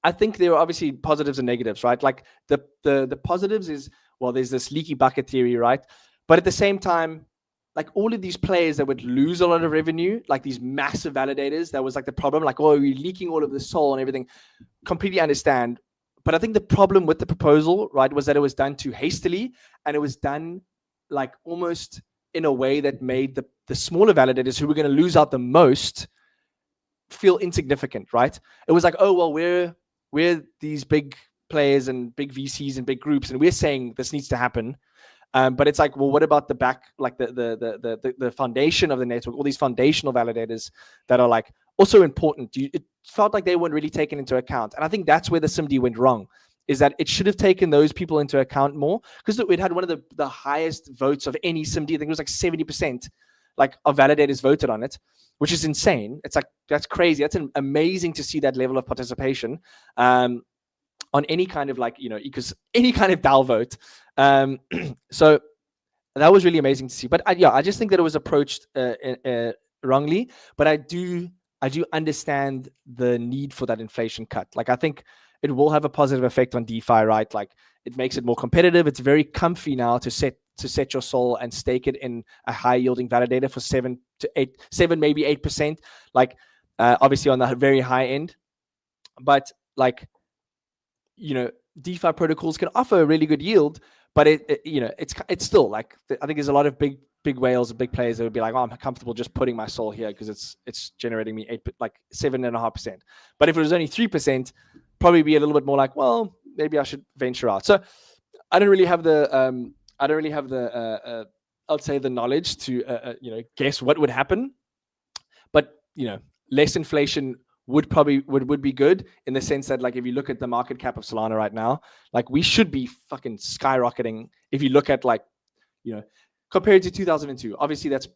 I think there are obviously positives and negatives, right? Like the positives is, well, there's this leaky bucket theory, right? But at the same time, like all of these players that would lose a lot of revenue, like these massive validators, that was like the problem. Like, oh, we're leaking all of the Sol and everything. Completely understand. But I think the problem with the proposal, right, was that it was done too hastily, and it was done like almost in a way that made the smaller validators who were going to lose out the most feel insignificant, right? It was like, oh, well, we're these big players and big VCs and big groups, and we're saying this needs to happen. But it's like, well, what about the back, like the foundation of the network, all these foundational validators that are like also important? It felt like they weren't really taken into account. And I think that's where the SIMD went wrong, is that it should have taken those people into account more, because it had one of the highest votes of any SIMD. I think it was like 70% like of validators voted on it, which is insane. It's like, that's crazy. That's amazing to see that level of participation on any kind of like, because any kind of DAO vote. So that was really amazing to see. But I just think that it was approached wrongly. But I do understand the need for that inflation cut. Like I think it will have a positive effect on DeFi, right? Like it makes it more competitive. It's very comfy now to set your Sol and stake it in a high yielding validator for 7 maybe 8%. Like obviously on the very high end, but like DeFi protocols can offer a really good yield, but it's still like, I think there's a lot of big whales and big players that would be like, oh, I'm comfortable just putting my Sol here because it's generating me 7.5%. But if it was only 3%, probably be a little bit more like, well, maybe I should venture out. So I don't really have the I'll say the knowledge to guess what would happen, but less inflation would be good, in the sense that, like, if you look at the market cap of Solana right now, like we should be fucking skyrocketing. If you look at compared to 2002, obviously that's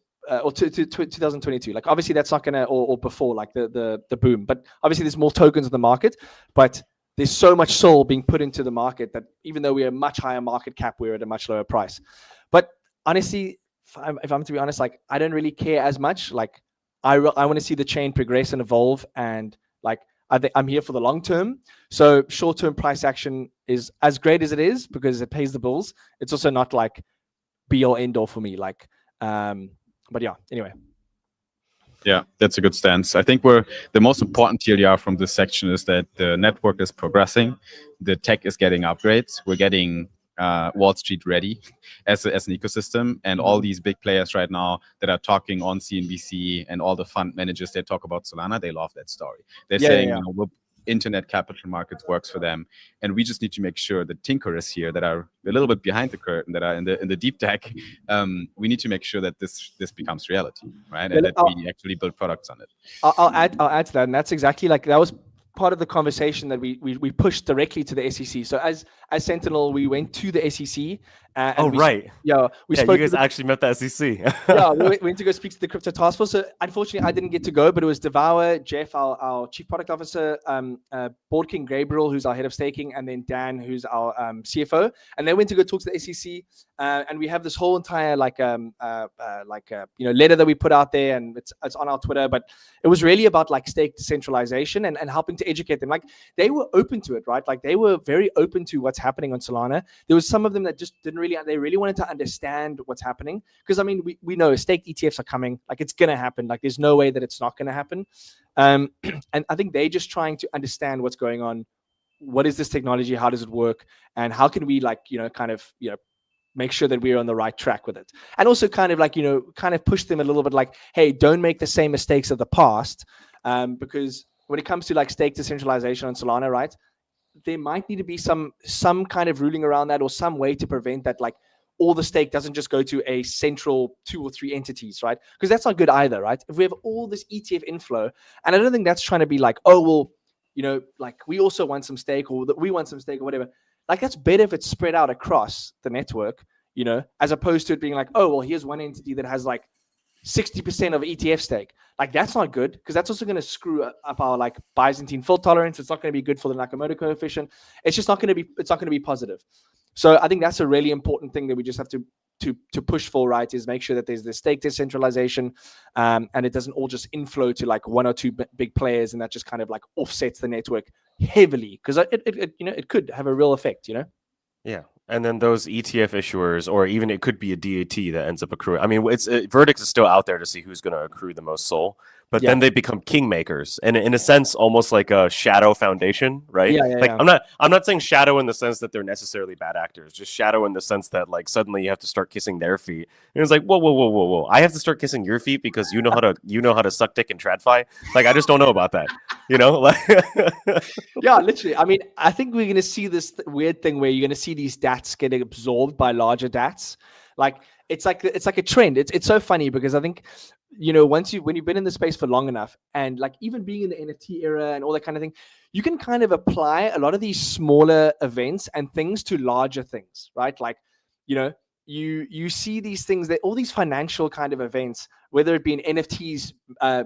or to 2022, like obviously that's not gonna, or before, like the boom, but obviously there's more tokens in the market, but there's so much Sol being put into the market that even though we're a much higher market cap, we're at a much lower price. But honestly, if I'm to be honest, like I don't really care as much. Like I want to see the chain progress and evolve, and like I think I'm here for the long term. So short-term price action is as great as it is because it pays the bills. It's also not like be all end all for me. Like, but yeah. Anyway. Yeah, that's a good stance. I think the most important TLDR from this section is that the network is progressing, the tech is getting upgrades, we're getting Wall Street ready as an ecosystem, and all these big players right now that are talking on CNBC and all the fund managers that talk about Solana, they love that story. They're saying, internet capital markets works for them, and we just need to make sure that tinkerers here that are a little bit behind the curtain, that are in the deep tech, we need to make sure that this becomes reality, right? And that we actually build products on it. I'll add to that, and that's exactly like that was part of the conversation that we pushed directly to the SEC. So as Sentinel, we went to the SEC. We spoke. You guys actually met the SEC. Yeah, we went to go speak to the crypto task force. So unfortunately, I didn't get to go, but it was Devour, Jeff, our chief product officer, Board King Gabriel, who's our head of staking, and then Dan, who's our CFO. And they went to go talk to the SEC. And we have this whole entire letter that we put out there, and it's on our Twitter. But it was really about like stake decentralization and helping to educate them. Like they were open to it, right? Like they were very open to what's happening on Solana. There was some of them that just they really wanted to understand what's happening, because I mean we know staked ETFs are coming, like it's gonna happen, like there's no way that it's not gonna happen. And I think they're just trying to understand what's going on. What is this technology? How does it work? And how can we make sure that we're on the right track with it? And also kind of push them a little bit like, hey, don't make the same mistakes of the past, because when it comes to like stake decentralization on Solana, right, there might need to be some kind of ruling around that, or some way to prevent that, like all the stake doesn't just go to a central 2 or 3 entities, right? Because that's not good either, right? If we have all this ETF inflow, and I don't think that's trying to be like, oh, well, like we also want some stake, or that we want some stake or whatever. Like that's better if it's spread out across the network, as opposed to it being like, oh, well, here's one entity that has like 60% of ETF stake. Like that's not good, because that's also going to screw up our like Byzantine fault tolerance. It's not going to be good for the Nakamoto coefficient. It's just not going to be positive. So I think that's a really important thing that we just have to push for, right? Is make sure that there's this stake decentralization, and it doesn't all just inflow to like 1 or 2 big players, and that just kind of like offsets the network heavily, because it could have a real effect, Yeah. And then those ETF issuers, or even it could be a DAT that ends up accruing. I mean, Vertex is still out there to see who's going to accrue the most SOL, but then they become kingmakers, and in a sense, almost like a shadow foundation, right? I'm not saying shadow in the sense that they're necessarily bad actors, just shadow in the sense that like suddenly you have to start kissing their feet, and it's like whoa, I have to start kissing your feet because you know how to suck dick in TradFi. Like I just don't know about that, like. Yeah, literally. I mean, I think we're going to see this weird thing where you're going to see these DATs getting absorbed by larger DATs. Like it's like a trend. It's so funny, because I think when you've been in the space for long enough, and like even being in the NFT era and all that kind of thing, you can kind of apply a lot of these smaller events and things to larger things, right? Like you see these things, that all these financial kind of events, whether it be in NFTs,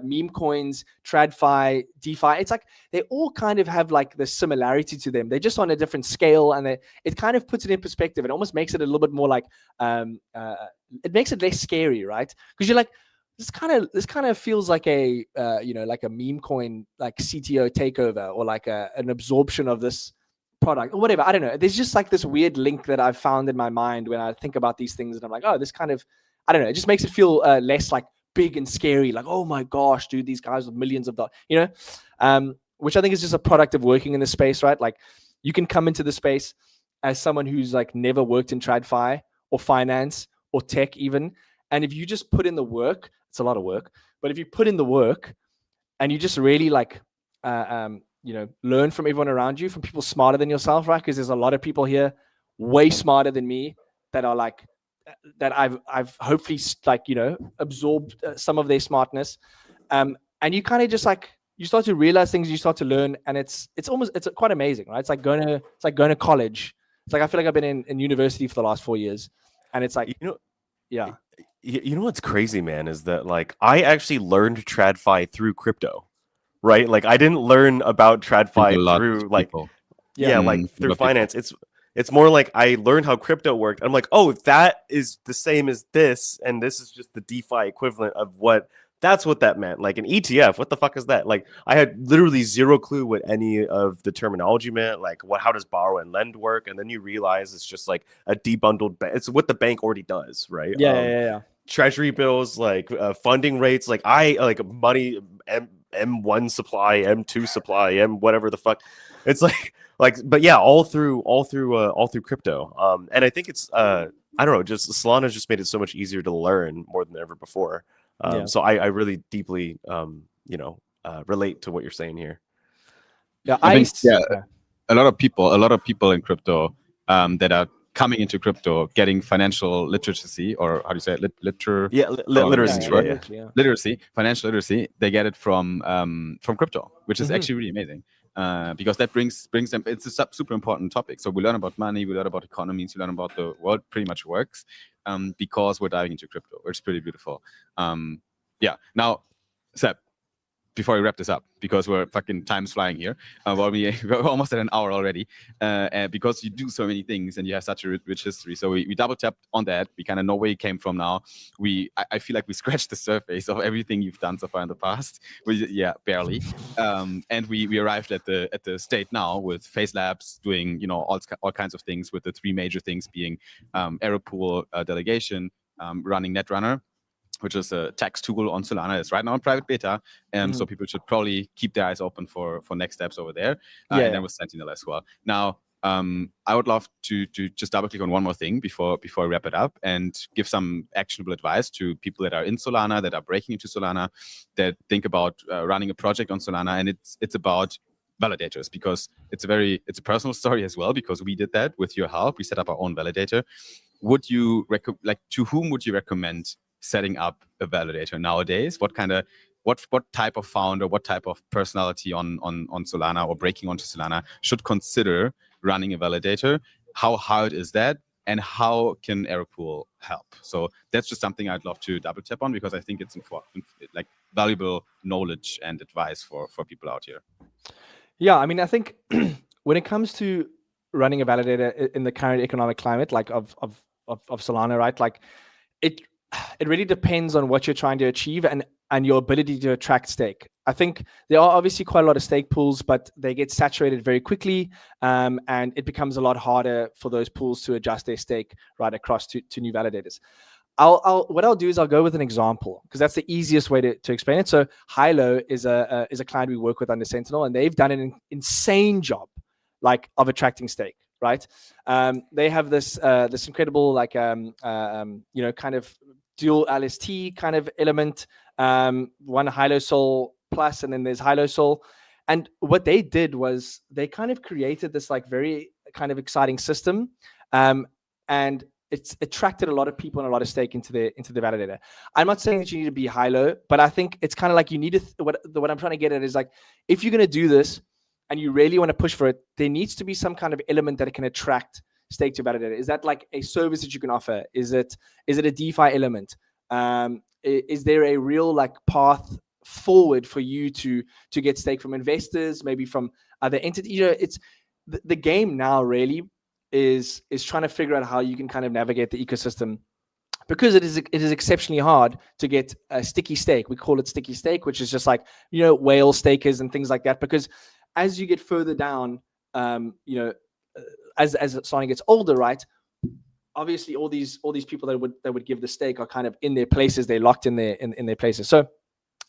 meme coins, TradFi, DeFi, it's like they all kind of have like the similarity to them. They're just on a different scale, and it kind of puts it in perspective. It almost makes it a little bit more like it makes it less scary, right? Because you're like, this kind of feels like a like a meme coin like CTO takeover, or like an absorption of this product or whatever. I don't know. There's just like this weird link that I've found in my mind when I think about these things, and I'm like, oh, this kind of, I don't know. It just makes it feel less like big and scary. Like, oh my gosh, dude, these guys with millions of dollars, which I think is just a product of working in the space, right? Like you can come into the space as someone who's like never worked in TradFi or finance or tech even. And if you just put in the work, it's a lot of work, but if you put in the work and you just really like, learn from everyone around you, from people smarter than yourself, right? Because there's a lot of people here way smarter than me that are like, that I've hopefully like, absorbed some of their smartness. And you kind of just like, you start to realize things, you start to learn, and it's quite amazing, right? It's like going to college. It's like, I feel like I've been in university for the last 4 years, and it's like, yeah. You know what's crazy, man, is that like I actually learned TradFi through crypto, right? Like I didn't learn about TradFi through like through finance. It's more like I learned how crypto worked. I'm like, oh, that is the same as this, and this is just the DeFi equivalent of what. That's what that meant. Like an ETF, what the fuck is that? Like I had literally zero clue what any of the terminology meant. Like how does borrow and lend work? And then you realize it's just like a debundled it's what the bank already does, right? Yeah. Treasury bills, like funding rates, like money, M1 supply, M2 supply, M whatever the fuck. It's but yeah, all through crypto. And I think it's I don't know, just Solana's just made it so much easier to learn more than ever before. So I really deeply relate to what you're saying here. Yeah, I think yeah. a lot of people in crypto that are coming into crypto, getting financial literacy, or how do you say it? Literacy. Literacy, financial literacy. They get it from crypto, which is actually really amazing. Because that brings them. It's a super important topic. So we learn about money, we learn about economies, we learn about the world pretty much works, because we're diving into crypto, which is pretty beautiful. Now, Seb, before we wrap this up, because we're fucking time's flying here. We're almost at an hour already, and because you do so many things and you have such a rich history. So we double tapped on that. We kind of know where you came from now. I feel like we scratched the surface of everything you've done so far in the past. Barely. And we arrived at the state now with Phase Labs doing, all kinds of things, with the three major things being Aeropool delegation, running Netrunner, which is a tax tool on Solana. It's right now in private beta, so people should probably keep their eyes open for next steps over there. And then with Sentinel as well. Now, I would love to just double click on one more thing before I wrap it up, and give some actionable advice to people that are in Solana, that are breaking into Solana, that think about running a project on Solana. And it's about validators, because it's a personal story as well, because we did that with your help. We set up our own validator. Would you to whom would you recommend setting up a validator nowadays? What type of founder, what type of personality on Solana or breaking onto Solana should consider running a validator? How hard is that? And how can Aeropool help? So that's just something I'd love to double tap on, because I think it's important, like valuable knowledge and advice for people out here. Yeah, I mean, I think when it comes to running a validator in the current economic climate, like of Solana, right? Like it really depends on what you're trying to achieve and your ability to attract stake. I think there are obviously quite a lot of stake pools, but they get saturated very quickly, and it becomes a lot harder for those pools to adjust their stake right across to new validators. What I'll do is I'll go with an example, because that's the easiest way to explain it. So Hilo is a client we work with under Sentinel, and they've done an insane job of attracting stake. Right? They have this incredible kind of dual LST kind of element, one Hilo Sol Plus, and then there's Hilo Sol. And what they did was they kind of created this very kind of exciting system, and it's attracted a lot of people and a lot of stake into the validator. I'm not saying that you need to be Hilo, but I think it's kind of like you need to. What I'm trying to get at is, if you're going to do this and you really want to push for it, there needs to be some kind of element that it can attract stake to validator. Is that like a service that you can offer? Is it a DeFi element? Is there a real path forward for you to get stake from investors, maybe from other entities? It's the game now really is trying to figure out how you can kind of navigate the ecosystem, because it is exceptionally hard to get a sticky stake. We call it sticky stake, which is just whale stakers and things like that, because as you get further down, as Solana gets older, right? Obviously, all these people that would give the stake are kind of in their places. They're locked in their places. So,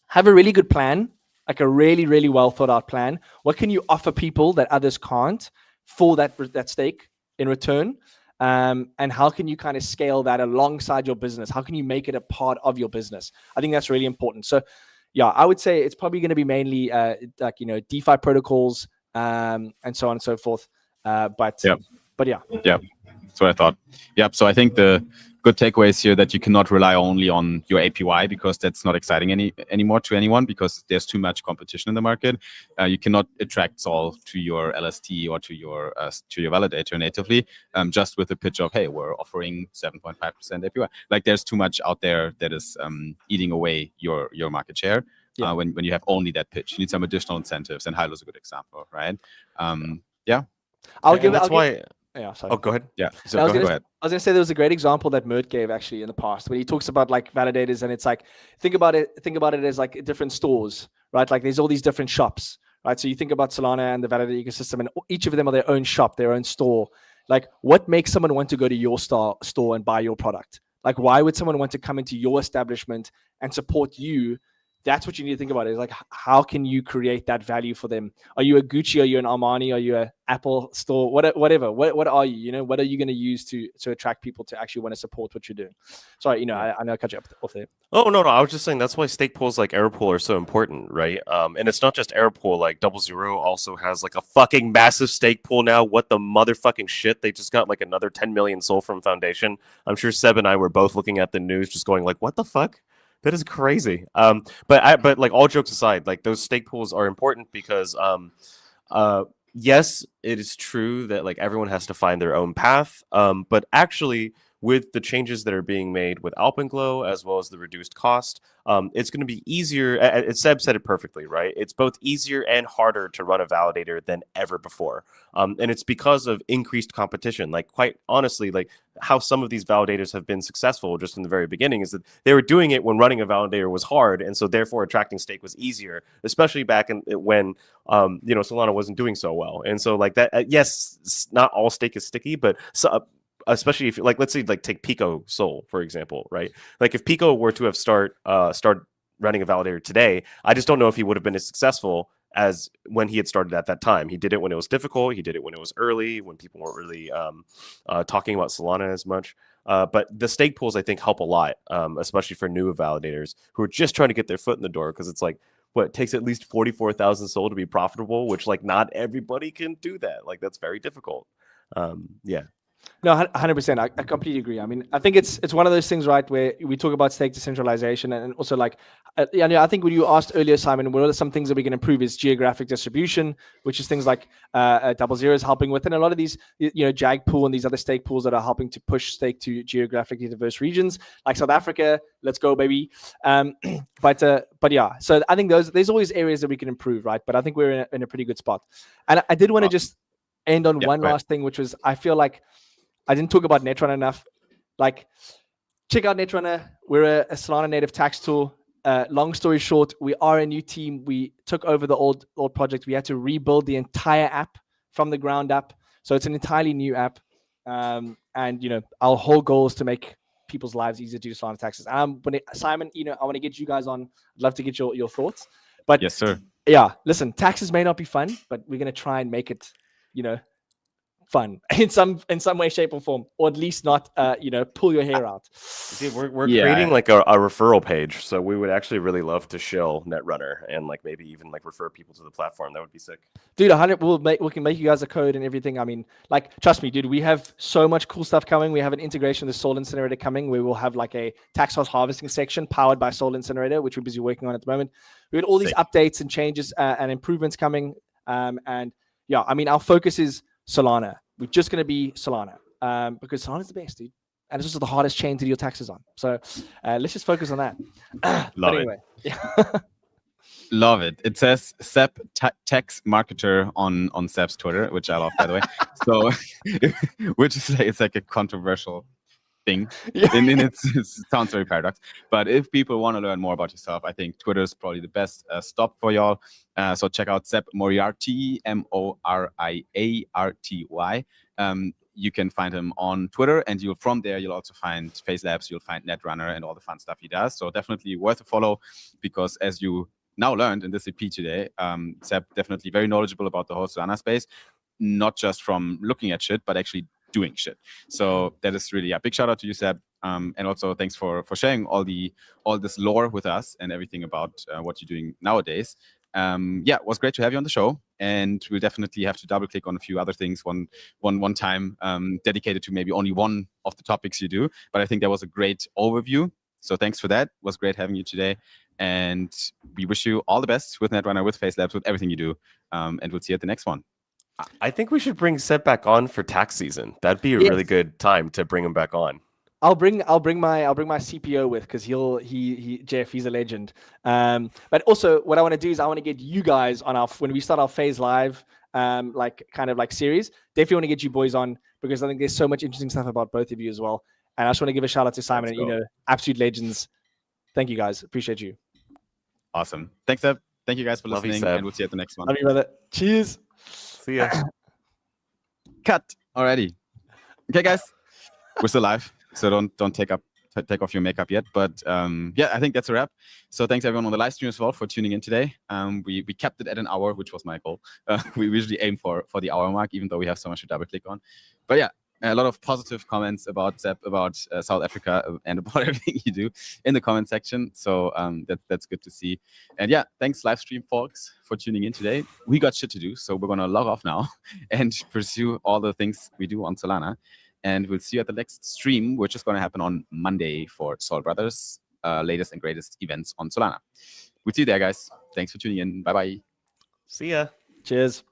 have a really good plan, like a really, really well thought out plan. What can you offer people that others can't for that stake in return? And how can you kind of scale that alongside your business? How can you make it a part of your business? I think that's really important. So, yeah, I would say it's probably going to be mainly DeFi protocols and so on and so forth. But yeah. That's what I thought. Yeah. So I think the good takeaway is here that you cannot rely only on your APY, because that's not exciting anymore to anyone, because there's too much competition in the market. You cannot attract Sol to your LST or to your validator natively, just with the pitch of, hey, we're offering 7.5% APY. There's too much out there that is eating away your market share. Yeah. When you have only that pitch, you need some additional incentives, and Hilo is a good example, right? Yeah. Yeah, sorry. Oh, go ahead. Yeah. So go ahead. I was going to say there was a great example that Mert gave actually in the past, where he talks about validators, and it's think about it as different stores, right? There's all these different shops, right? So you think about Solana and the validator ecosystem, and each of them are their own shop, their own store. What makes someone want to go to your store and buy your product? Why would someone want to come into your establishment and support you that's what you need to think about. Is like, how can you create that value for them? Are you a Gucci? Are you an Armani? Are you a Apple store? Whatever. What are you? You know, what are you going to use to attract people to actually want to support what you're doing? Sorry, you know, I know I cut you off there. Oh no, I was just saying that's why stake pools like Airpool are so important, right? And it's not just Airpool. Like 00 also has like a fucking massive stake pool now. What the motherfucking shit? They just got like another 10 million Soul from Foundation. I'm sure Seb and I were both looking at the news, just going like, what the fuck? That is crazy. But like all jokes aside, like those stake pools are important because yes, it is true that like everyone has to find their own path. But actually, with the changes that are being made with Alpenglow as well as the reduced cost, it's going to be easier. Seb said it perfectly, right? It's both easier and harder to run a validator than ever before. And it's because of increased competition. Like, quite honestly, like how some of these validators have been successful just in the very beginning is that they were doing it when running a validator was hard. And so therefore attracting stake was easier, especially back when, Solana wasn't doing so well. And so like that, yes, not all stake is sticky, but especially if like, let's say like take Pico Soul, for example, right? Like if Pico were to have started running a validator today, I just don't know if he would have been as successful as when he had started at that time. He did it when it was difficult. He did it when it was early, when people weren't really talking about Solana as much. But the stake pools, I think, help a lot, especially for new validators who are just trying to get their foot in the door, because it's like, what, it takes at least 44,000 Soul to be profitable, which like not everybody can do that. Like that's very difficult. Yeah. No, 100%. I completely agree. I mean, I think it's one of those things, right, where we talk about stake decentralization, and also like, I think when you asked earlier, Simon, what are some things that we can improve is geographic distribution, which is things like 00 is helping with, and a lot of these, Jag Pool and these other stake pools that are helping to push stake to geographically diverse regions, like South Africa. Let's go, baby. But yeah, so I think there's always areas that we can improve, right? But I think we're in a pretty good spot. And I did want to just end on one last thing, which was, I feel like I didn't talk about Netrunner enough. Like, check out Netrunner. We're a Solana native tax tool. Long story short, we are a new team. We took over the old project. We had to rebuild the entire app from the ground up. So it's an entirely new app. And our whole goal is to make people's lives easier to do Solana taxes. Simon, I want to get you guys on. I'd love to get your thoughts. But yes, sir. Yeah, listen, taxes may not be fun, but we're gonna try and make it, fun in some way, shape, or form, or at least not, pull your hair out. See, we're creating like a referral page, so we would actually really love to shill Netrunner and like maybe even like refer people to the platform. That would be sick, dude. 100. We can make you guys a code and everything. I mean, like, trust me, dude. We have so much cool stuff coming. We have an integration with Soul Incinerator coming. We will have like a tax loss harvesting section powered by Soul Incinerator, which we're busy working on at the moment. We had all these updates and changes and improvements coming. And yeah, I mean, our focus is Solana. We're just going to be Solana because Solana is the best, dude. And it's also the hardest chain to do your taxes on. So let's just focus on that. Love it. Love it. It says SEB tax marketer on SEB's Twitter, which I love, by the way. So, which is it's like a controversial thing. Yeah. And it sounds very paradox. But if people want to learn more about yourself, I think Twitter is probably the best stop for y'all. So check out Seb Moriarty, Moriarty. You can find him on Twitter, and from there you'll also find Phase Labs, you'll find Netrunner, and all the fun stuff he does. So definitely worth a follow, because as you now learned in this EP today, Seb definitely very knowledgeable about the whole Solana space, not just from looking at shit, but actually doing shit. So that is really a big shout out to you, Seb. And also thanks for sharing all this lore with us and everything about what you're doing nowadays. It was great to have you on the show, and we'll definitely have to double click on a few other things one time, dedicated to maybe only one of the topics you do. But I think that was a great overview. So thanks for that. It was great having you today. And we wish you all the best with Netrunner, with Phase Labs, with everything you do. And we'll see you at the next one. I think we should bring Seb back on for tax season. That'd be a really good time to bring him back on. I'll bring my CPO with, because Jeff, he's a legend. But also what I want to do is I want to get you guys on when we start our Phase Live series. Definitely want to get you boys on, because I think there's so much interesting stuff about both of you as well. And I just want to give a shout out to Simon and absolute legends. Thank you guys. Appreciate you. Awesome. Thanks, Seb. Thank you guys for listening, and we'll see you at the next one. Love you, brother. Cheers. See ya. Cut already. Okay, guys, we're still live, so don't take up take off your makeup yet. But yeah, I think that's a wrap. So thanks everyone on the live stream as well for tuning in today. We kept it at an hour, which was my goal. We usually aim for the hour mark, even though we have so much to double click on. But yeah, a lot of positive comments about SEB, about South Africa, and about everything you do in the comment section. So that's good to see. And yeah, thanks live stream folks for tuning in today. We got shit to do, so we're gonna log off now and pursue all the things we do on Solana. And we'll see you at the next stream, which is going to happen on Monday for Sol Brothers' latest and greatest events on Solana. We'll see you there, guys. Thanks for tuning in. Bye-bye. See ya. Cheers.